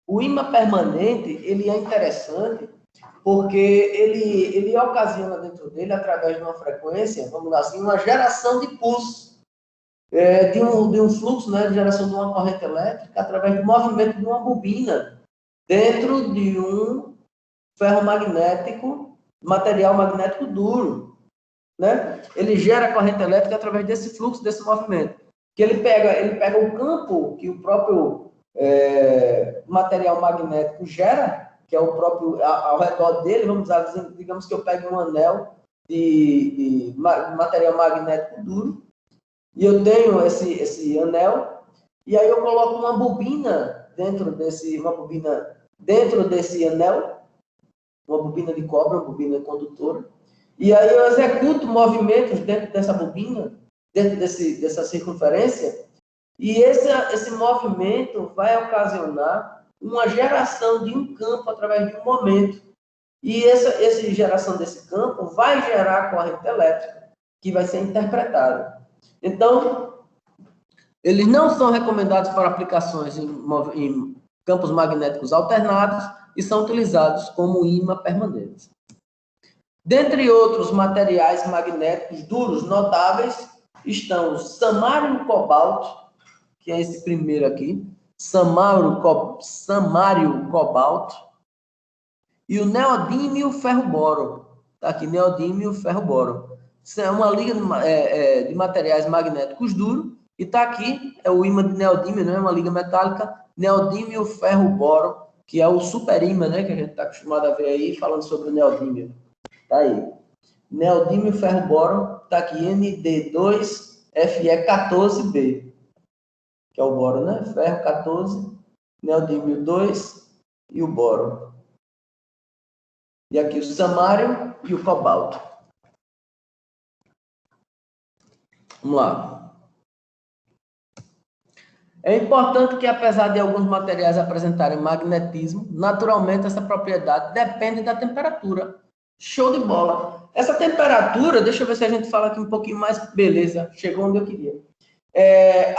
O ímã permanente, ele é interessante porque ele ocasiona dentro dele, através de uma frequência, vamos lá assim, uma geração de pulso, de um fluxo, né, de geração de uma corrente elétrica, através do movimento de uma bobina dentro de um ferromagnético, material magnético duro, né? Ele gera corrente elétrica através desse fluxo, desse movimento. Que ele pega o campo que o próprio material magnético gera, que é o próprio, ao redor dele, vamos dizer, digamos que eu pego um anel de material magnético duro, e eu tenho esse anel, e aí eu coloco uma bobina dentro desse anel, uma bobina de cobre, uma bobina condutora, e aí eu executo movimentos dentro dessa bobina, dentro dessa circunferência, e esse movimento vai ocasionar uma geração de um campo através de um momento. E essa geração desse campo vai gerar corrente elétrica, que vai ser interpretada. Então, eles não são recomendados para aplicações em campos magnéticos alternados e são utilizados como ímã permanente. Dentre outros materiais magnéticos duros notáveis, estão o samário e o cobalto, que é esse primeiro aqui, samário cobalto, e o neodímio e o ferro-boro. Está aqui, neodímio e o ferro-boro. Isso é uma liga de materiais magnéticos duros, e está aqui, é o ímã de neodímio, né? Uma liga metálica, neodímio e o ferro-boro, que é o superímã, né? Que a gente está acostumado a ver aí, falando sobre o neodímio. Está aí. Neodímio e ferro-boro, está aqui, ND2FE14B. Que é o boro, né? Ferro 14, neodímio 2 e o boro. E aqui o samário e o cobalto. Vamos lá. É importante que, apesar de alguns materiais apresentarem magnetismo, naturalmente essa propriedade depende da temperatura. Show de bola. Essa temperatura, deixa eu ver se a gente fala aqui um pouquinho mais. Beleza, chegou onde eu queria.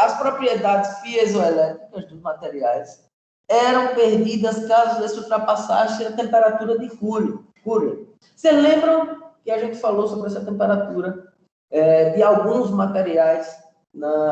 As propriedades piezoelétricas dos materiais eram perdidas caso eles ultrapassassem a temperatura de Curie. Vocês lembram que a gente falou sobre essa temperatura de alguns materiais?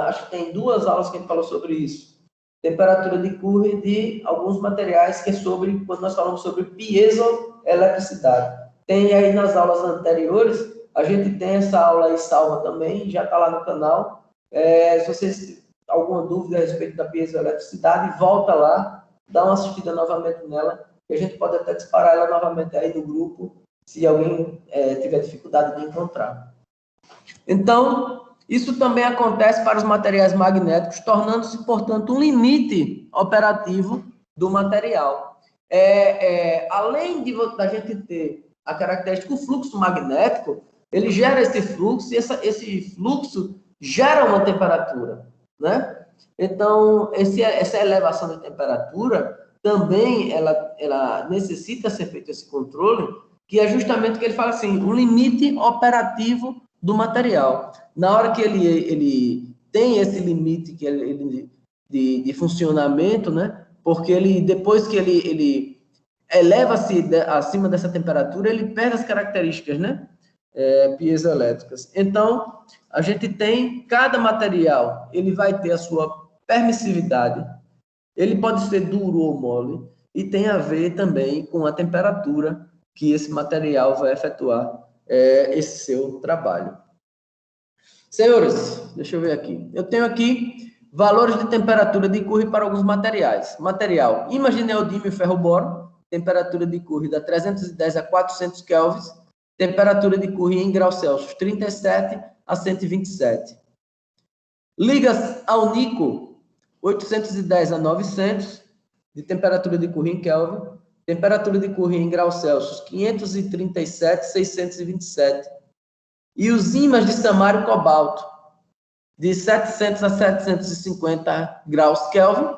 Acho que tem 2 aulas que a gente falou sobre isso. Temperatura de Curie de alguns materiais, que é sobre, quando nós falamos sobre piezoeletricidade. Tem aí nas aulas anteriores, a gente tem essa aula aí salva também, já está lá no canal. Se vocês têm alguma dúvida a respeito da piezoeletricidade, volta lá, dá uma assistida novamente nela, e a gente pode até disparar ela novamente aí no grupo, se alguém tiver dificuldade de encontrar. Então, isso também acontece para os materiais magnéticos, tornando-se, portanto, um limite operativo do material. Além da gente ter a característica do fluxo magnético, ele gera esse fluxo, e esse fluxo gera uma temperatura, né? Então, essa elevação de temperatura também ela necessita ser feito esse controle, que é justamente o que ele fala assim, o limite operativo do material. Na hora que ele tem esse limite de funcionamento, né? Porque depois que ele eleva-se acima dessa temperatura, ele perde as características, né? Piezoelétricas. Então, a gente tem, cada material, ele vai ter a sua permissividade, ele pode ser duro ou mole, e tem a ver também com a temperatura que esse material vai efetuar esse seu trabalho. Senhores, deixa eu ver aqui. Eu tenho aqui valores de temperatura de Curie para alguns materiais. Material, imagineodímio e ferro-boro, temperatura de Curie da 310 a 400 kelvins, temperatura de Curie em graus Celsius 37 a 127. Ligas ao níquel, 810 a 900, de temperatura de Curie em Kelvin, temperatura de Curie em graus Celsius 537 a 627. E os ímãs de samário cobalto, de 700 a 750 graus Kelvin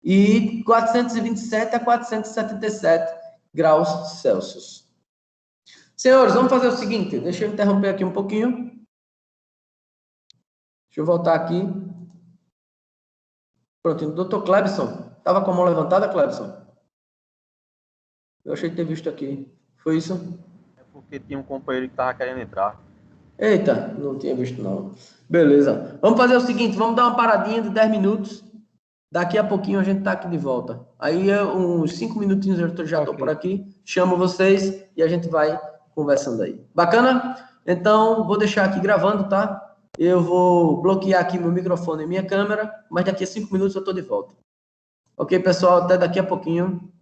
e 427 a 477 graus Celsius. Senhores, vamos fazer o seguinte, deixa eu interromper aqui um pouquinho. Deixa eu voltar aqui. Pronto, doutor Clebson, estava com a mão levantada, Clebson? Eu achei de ter visto aqui. Foi isso? É porque tinha um companheiro que estava querendo entrar. Eita, não tinha visto não. Beleza. Vamos fazer o seguinte, vamos dar uma paradinha de 10 minutos. Daqui a pouquinho a gente tá aqui de volta. Aí, uns 5 minutinhos eu já estou por aqui. Chamo vocês e a gente vai conversando aí. Bacana? Então, vou deixar aqui gravando, tá? Eu vou bloquear aqui meu microfone e minha câmera, mas daqui a 5 minutos eu estou de volta. Ok, pessoal? Até daqui a pouquinho.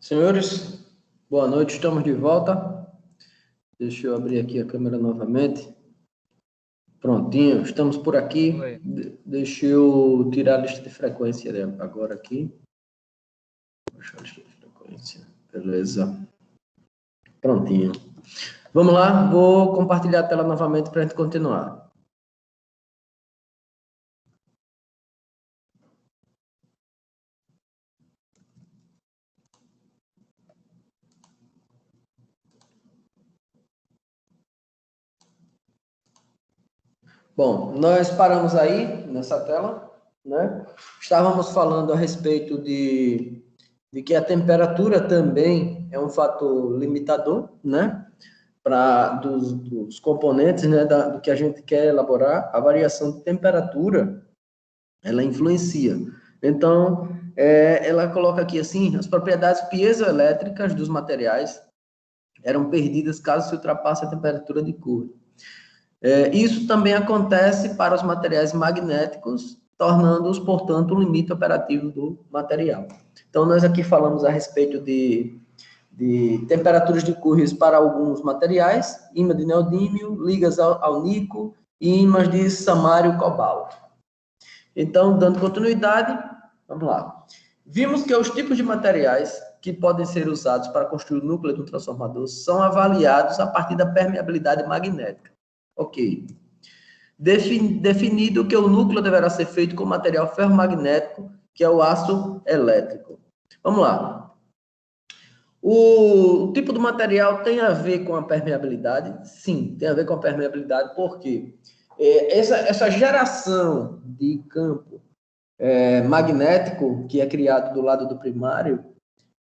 Senhores, boa noite, estamos de volta. Deixa eu abrir aqui a câmera novamente. Prontinho, estamos por aqui. Deixa eu tirar a lista de frequência agora aqui. Deixa a lista de frequência. Beleza. Prontinho. Vamos lá, vou compartilhar a tela novamente para a gente continuar. Bom, nós paramos aí nessa tela, né? Estávamos falando a respeito de que a temperatura também é um fator limitador, né? Dos componentes, né? Do que a gente quer elaborar, a variação de temperatura, ela influencia. Então, ela coloca aqui assim, as propriedades piezoelétricas dos materiais eram perdidas caso se ultrapasse a temperatura de Coulomb. Isso também acontece para os materiais magnéticos, tornando-os, portanto, um limite operativo do material. Então, nós aqui falamos a respeito de temperaturas de Coulomb para alguns materiais, ímã de neodímio, ligas ao níquel e ímãs de samário cobalto. Então, dando continuidade, vamos lá. Vimos que os tipos de materiais que podem ser usados para construir o núcleo de um transformador são avaliados a partir da permeabilidade magnética. Ok. Definido que o núcleo deverá ser feito com material ferromagnético, que é o aço elétrico. Vamos lá. O tipo do material tem a ver com a permeabilidade? Sim, tem a ver com a permeabilidade, porque essa geração de campo magnético que é criado do lado do primário,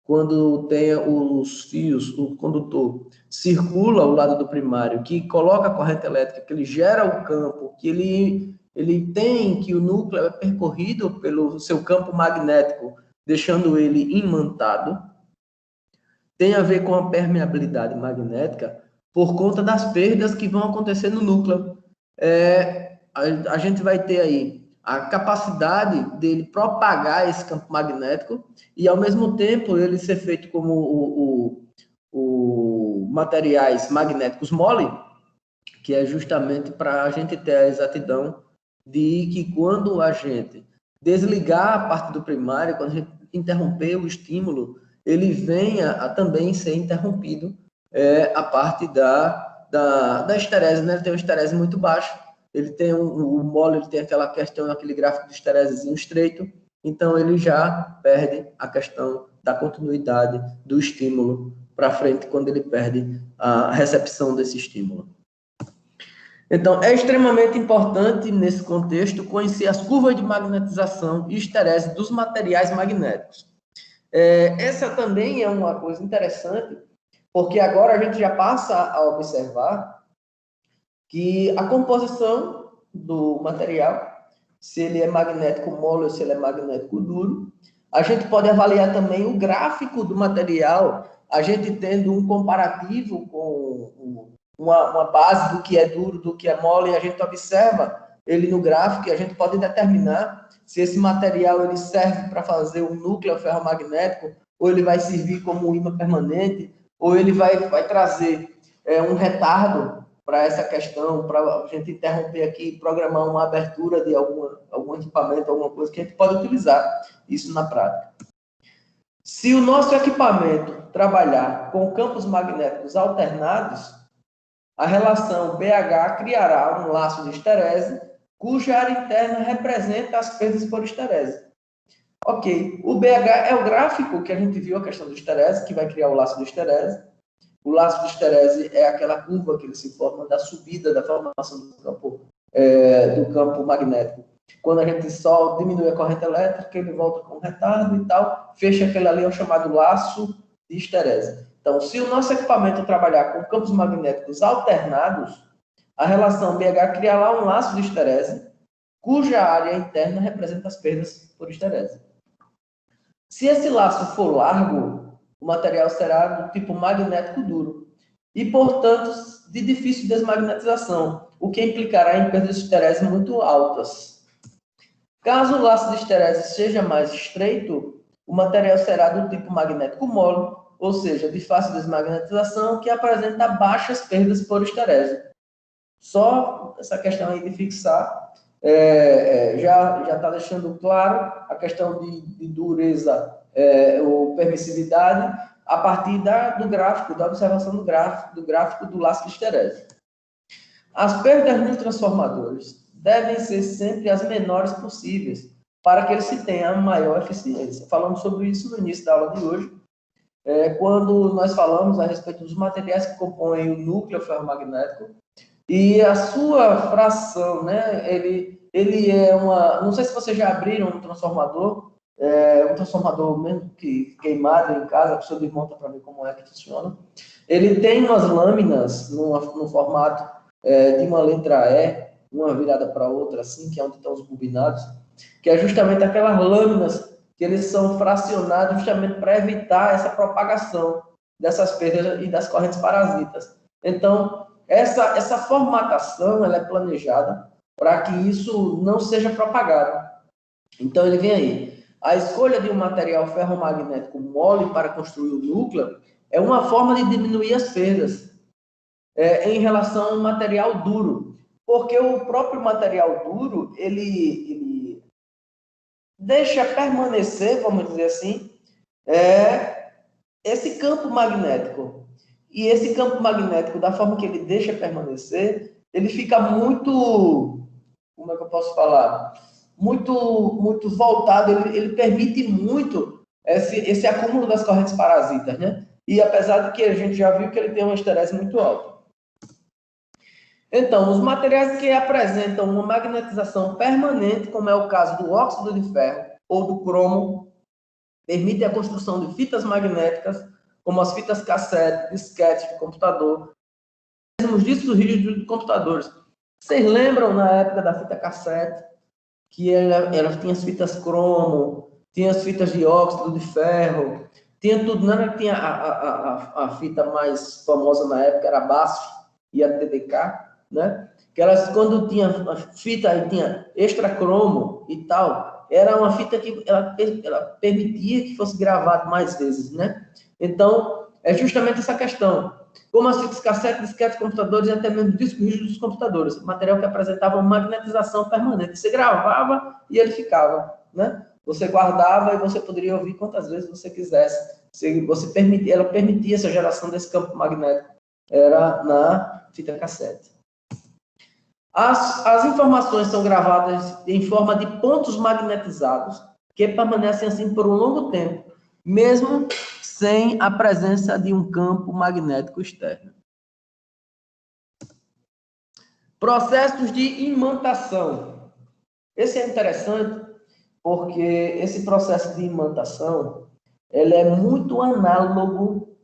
quando tem os fios, o condutor circula ao lado do primário, que coloca a corrente elétrica, que ele gera o campo, que ele tem que o núcleo é percorrido pelo seu campo magnético, deixando ele imantado, tem a ver com a permeabilidade magnética por conta das perdas que vão acontecer no núcleo. A gente vai ter aí a capacidade dele propagar esse campo magnético e, ao mesmo tempo, ele ser feito como materiais magnéticos mole, que é justamente para a gente ter a exatidão de que quando a gente desligar a parte do primário, quando a gente interromper o estímulo, ele venha a também ser interrompido a parte da esterese, né? Ele tem uma esterese muito baixa, ele tem o mole, ele tem aquela questão, aquele gráfico de esteresezinho estreito, então ele já perde a questão da continuidade do estímulo para frente, quando ele perde a recepção desse estímulo. Então, é extremamente importante, nesse contexto, conhecer as curvas de magnetização e esterese dos materiais magnéticos. Essa também é uma coisa interessante, porque agora a gente já passa a observar que a composição do material, se ele é magnético mole ou se ele é magnético duro, a gente pode avaliar também o gráfico do material, a gente tendo um comparativo com uma base do que é duro, do que é mole, e a gente observa ele no gráfico e a gente pode determinar se esse material ele serve para fazer um núcleo ferromagnético, ou ele vai servir como um ímã permanente, ou ele vai trazer um retardo para essa questão, para a gente interromper aqui e programar uma abertura de algum equipamento, alguma coisa que a gente pode utilizar isso na prática. Se o nosso equipamento trabalhar com campos magnéticos alternados, a relação BH criará um laço de esterese, cuja área interna representa as perdas por esterese. Ok, o BH é o gráfico que a gente viu, a questão do esterese, que vai criar o laço de esterese. O laço de esterese é aquela curva que ele se forma da subida da formação do campo magnético. Quando a gente só diminui a corrente elétrica, ele volta com retardo e tal, fecha aquele ali, é o chamado laço de esterese. Então, se o nosso equipamento trabalhar com campos magnéticos alternados, a relação BH criará um laço de esterese, cuja área interna representa as perdas por esterese. Se esse laço for largo, o material será do tipo magnético duro e, portanto, de difícil desmagnetização, o que implicará em perdas de esterese muito altas. Caso o laço de esterese seja mais estreito, o material será do tipo magnético mole, ou seja, de fácil desmagnetização, que apresenta baixas perdas por esterese. Só essa questão aí de fixar, já está deixando claro a questão de dureza ou permissividade a partir do gráfico, da observação do gráfico do laço de esterese. As perdas nos transformadores devem ser sempre as menores possíveis, para que eles se tenha maior eficiência. Falamos sobre isso no início da aula de hoje, quando nós falamos a respeito dos materiais que compõem o núcleo ferromagnético, e a sua fração, né, ele é uma... Não sei se vocês já abriram um transformador mesmo que queimado em casa, a pessoa desmonta para ver como é que funciona. Ele tem umas lâminas no formato de uma letra E, uma virada para outra, assim, que é onde estão os bobinados, que é justamente aquelas lâminas que eles são fracionados justamente para evitar essa propagação dessas perdas e das correntes parasitas. Então, essa formatação ela é planejada para que isso não seja propagado. Então, ele vem aí. A escolha de um material ferromagnético mole para construir o núcleo é uma forma de diminuir as perdas em relação ao material duro, porque o próprio material duro, ele deixa permanecer, vamos dizer assim, esse campo magnético. E esse campo magnético, da forma que ele deixa permanecer, ele fica muito, como é que eu posso falar? Muito voltado, ele permite muito esse acúmulo das correntes parasitas, né? E apesar de que a gente já viu que ele tem uma esterese muito alta. Então, os materiais que apresentam uma magnetização permanente, como é o caso do óxido de ferro ou do cromo, permitem a construção de fitas magnéticas, como as fitas cassete, disquete de computador, mesmo os discos rígidos de computadores. Vocês lembram, na época da fita cassete, que ela tinha as fitas cromo, tinha as fitas de óxido de ferro, tinha tudo, não era que tinha a fita mais famosa na época, era a BASF e a TDK, né? Que elas, quando tinha a fita, aí tinha extra cromo e tal, era uma fita que ela permitia que fosse gravado mais vezes, né? Então, é justamente essa questão. Como as fitas cassete, disquete, computadores e até mesmo discos rígidos dos computadores, material que apresentava uma magnetização permanente. Você gravava e ele ficava, né? Você guardava e você poderia ouvir quantas vezes você quisesse. Ela permitia essa geração desse campo magnético. Era na fita cassete. As informações são gravadas em forma de pontos magnetizados, que permanecem assim por um longo tempo, mesmo sem a presença de um campo magnético externo. Processos de imantação. Esse é interessante porque esse processo de imantação ele é muito análogo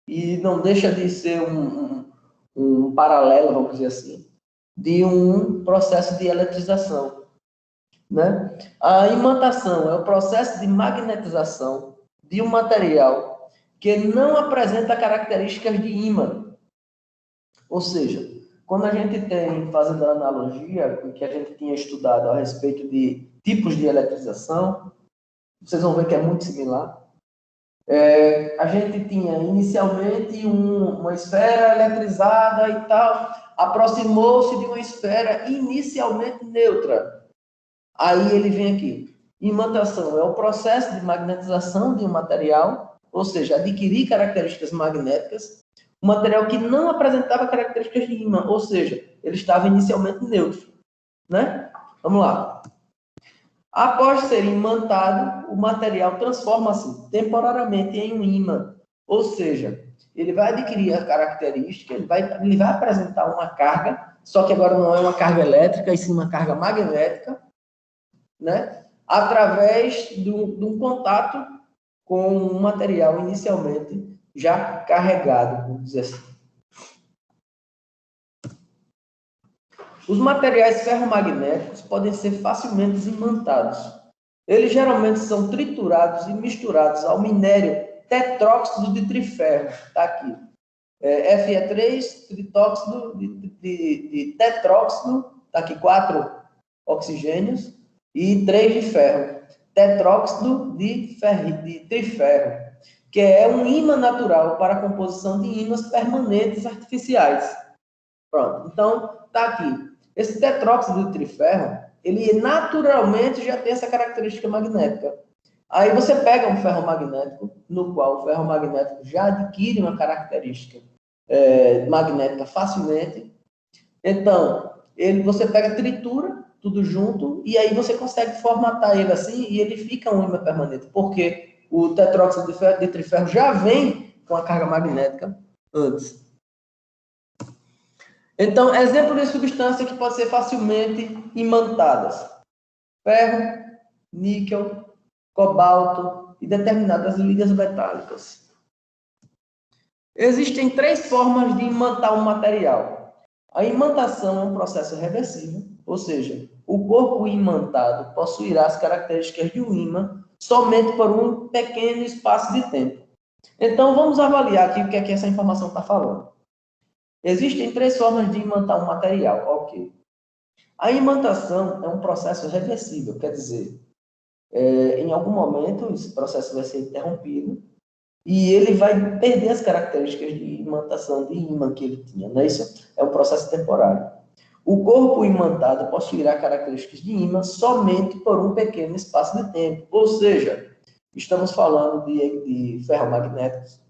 e não deixa de ser um paralelo, vamos dizer assim, de um processo de eletrização, né? A imantação é o processo de magnetização de um material que não apresenta características de ímã. Ou seja, quando a gente tem, fazendo a analogia que a gente tinha estudado a respeito de tipos de eletrização, vocês vão ver que é muito similar. A gente tinha inicialmente uma esfera eletrizada e tal, aproximou-se de uma esfera inicialmente neutra. Aí ele vem aqui. Imantação é o processo de magnetização de um material, ou seja, adquirir características magnéticas, um material que não apresentava características de ímã, ou seja, ele estava inicialmente neutro, né? Vamos lá. Após ser imantado, o material transforma-se temporariamente em um ímã, ou seja, ele vai adquirir a característica, ele vai apresentar uma carga, só que agora não é uma carga elétrica, e sim uma carga magnética, né? Através de um contato com um material inicialmente já carregado, vamos dizer assim. Os materiais ferromagnéticos podem ser facilmente imantados. Eles geralmente são triturados e misturados ao minério tetróxido de triferro. Está aqui. Fe3, tritóxido de tetróxido, está aqui 4 oxigênios, e 3 de ferro. tetróxido de triferro, que é um ímã natural para a composição de ímãs permanentes artificiais. Pronto, então está aqui. Esse tetróxido de triferro, ele naturalmente já tem essa característica magnética. Aí você pega um ferromagnético, no qual o ferromagnético já adquire uma característica magnética facilmente. Então, você pega, tritura tudo junto, e aí você consegue formatar ele assim, e ele fica um ímã permanente, porque o tetróxido de triferro já vem com a carga magnética antes. Então, exemplo de substância que pode ser facilmente imantadas: ferro, níquel, cobalto e determinadas ligas metálicas. Existem 3 formas de imantar um material. A imantação é um processo reversível, ou seja, o corpo imantado possuirá as características de um ímã somente por um pequeno espaço de tempo. Então, vamos avaliar aqui o que é que essa informação está falando. Existem 3 formas de imantar um material, ok. A imantação é um processo reversível, quer dizer, em algum momento esse processo vai ser interrompido e ele vai perder as características de imantação, de ímã que ele tinha, não é isso? É um processo temporário. O corpo imantado possuirá características de ímã somente por um pequeno espaço de tempo, ou seja, estamos falando de ferromagnéticos,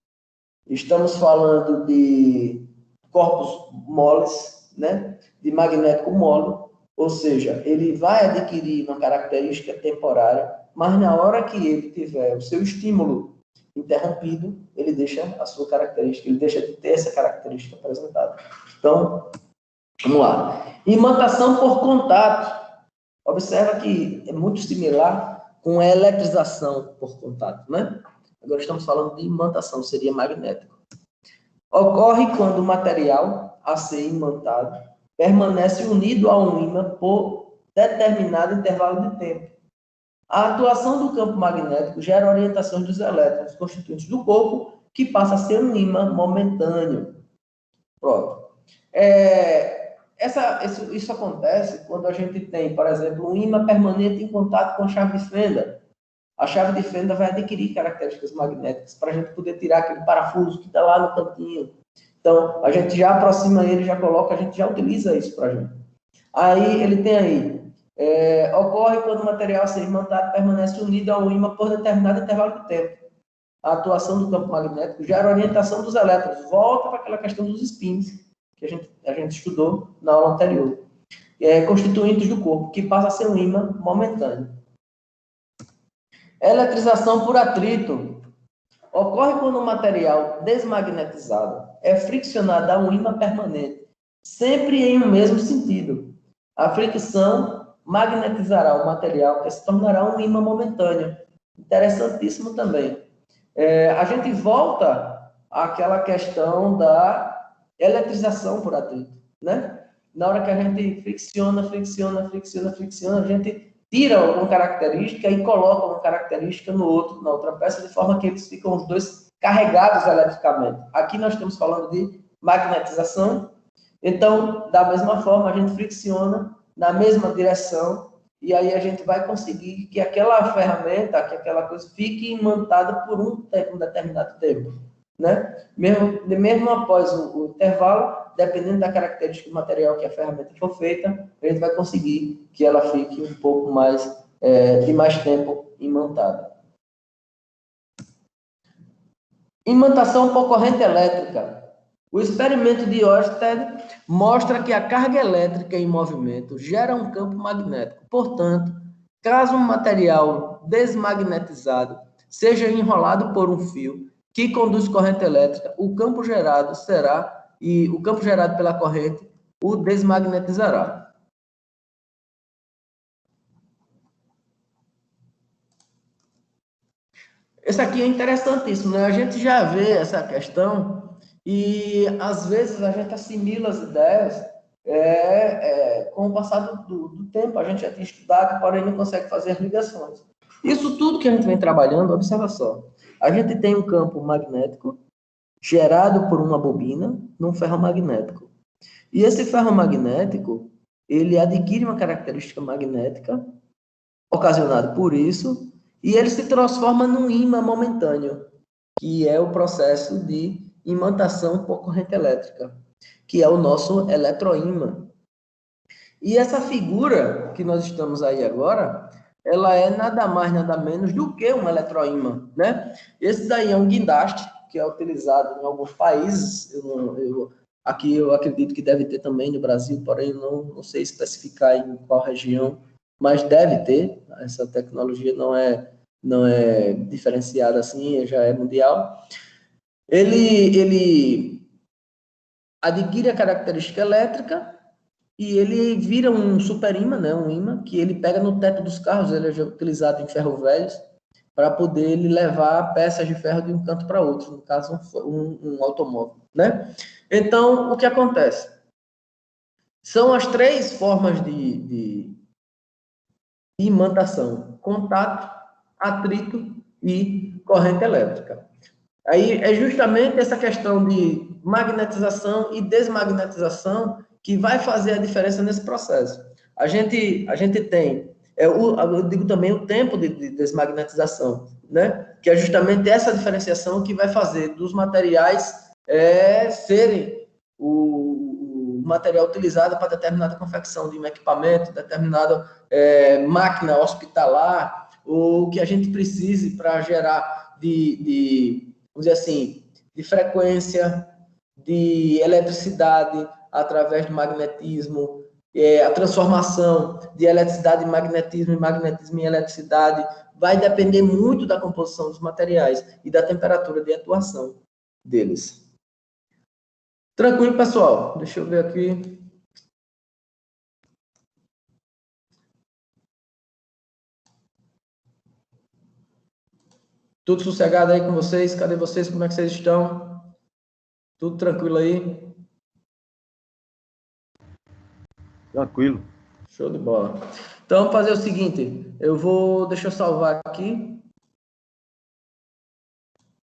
estamos falando de corpos moles, né? De magnético mole, ou seja, ele vai adquirir uma característica temporária, mas na hora que ele tiver o seu estímulo interrompido, ele deixa a sua característica, ele deixa de ter essa característica apresentada. Então, vamos lá. Imantação por contato. Observa que é muito similar com a eletrização por contato, né? Agora estamos falando de imantação, seria magnético. Ocorre quando o material a ser imantado permanece unido a um ímã por determinado intervalo de tempo. A atuação do campo magnético gera orientações dos elétrons constituintes do corpo, que passa a ser um ímã momentâneo. Pronto. Isso acontece quando a gente tem, por exemplo, um ímã permanente em contato com a chave de fenda. A chave de fenda vai adquirir características magnéticas para a gente poder tirar aquele parafuso que está lá no cantinho. Então, a gente já aproxima ele, já coloca, a gente já utiliza isso para a gente. Aí, ele tem aí, ocorre quando o material a ser imantado permanece unido ao ímã por determinado intervalo de tempo. A atuação do campo magnético gera a orientação dos elétrons. Volta para aquela questão dos spins, que a gente estudou na aula anterior. Constituintes do corpo, que passa a ser um ímã momentâneo. Eletrização por atrito. Ocorre quando o material desmagnetizado é friccionado a um ímã permanente, sempre em um mesmo sentido. A fricção magnetizará o material, que se tornará um ímã momentâneo. Interessantíssimo também. A gente volta àquela questão da eletrização por atrito, né? Na hora que a gente fricciona, a gente tira uma característica e coloca uma característica na outra peça, de forma que eles ficam os dois carregados eletricamente. Aqui nós estamos falando de magnetização. Então, da mesma forma, a gente fricciona na mesma direção e aí a gente vai conseguir que aquela ferramenta, que aquela coisa fique imantada por um determinado tempo, né? Mesmo após o intervalo, dependendo da característica do material que a ferramenta for feita, a gente vai conseguir que ela fique um pouco mais, de mais tempo imantada. Imantação por corrente elétrica. O experimento de Ørsted mostra que a carga elétrica em movimento gera um campo magnético. Portanto, caso um material desmagnetizado seja enrolado por um fio que conduz corrente elétrica, o campo gerado pela corrente o desmagnetizará. Isso aqui é interessantíssimo, né? A gente já vê essa questão e, às vezes, a gente assimila as ideias com o passar do tempo. A gente já tem estudado, porém não consegue fazer as ligações. Isso tudo que a gente vem trabalhando, observa só. A gente tem um campo magnético gerado por uma bobina num ferromagnético. E esse ferromagnético, ele adquire uma característica magnética ocasionada por isso, e ele se transforma num ímã momentâneo, que é o processo de imantação por corrente elétrica, que é o nosso eletroímã. E essa figura que nós estamos aí agora, ela é nada mais, nada menos do que um eletroímã, né? Esse daí é um guindaste, que é utilizado em alguns países, aqui eu acredito que deve ter também no Brasil, porém não sei especificar em qual região, mas deve ter, essa tecnologia não é diferenciada assim, já é mundial. Ele adquire a característica elétrica e ele vira um super imã, né? Um imã que ele pega no teto dos carros, ele é utilizado em ferro velhos para poder ele levar peças de ferro de um canto para outro, no caso um automóvel, né? Então, o que acontece? São as três formas de imantação: contato, atrito e corrente elétrica. Aí é justamente essa questão de magnetização e desmagnetização que vai fazer a diferença nesse processo. A gente tem, eu digo também o tempo de desmagnetização, né? Que é justamente essa diferenciação que vai fazer dos materiais serem o material utilizado para determinada confecção de um equipamento, determinada máquina hospitalar, ou que a gente precise para gerar vamos dizer assim, de frequência, de eletricidade através do magnetismo, a transformação de eletricidade em magnetismo, e magnetismo em eletricidade, vai depender muito da composição dos materiais e da temperatura de atuação deles. Tranquilo, pessoal? Deixa eu ver aqui. Tudo sossegado aí com vocês? Cadê vocês? Como é que vocês estão? Tudo tranquilo aí? Tranquilo. Show de bola. Então, vamos fazer o seguinte. Deixa eu salvar aqui.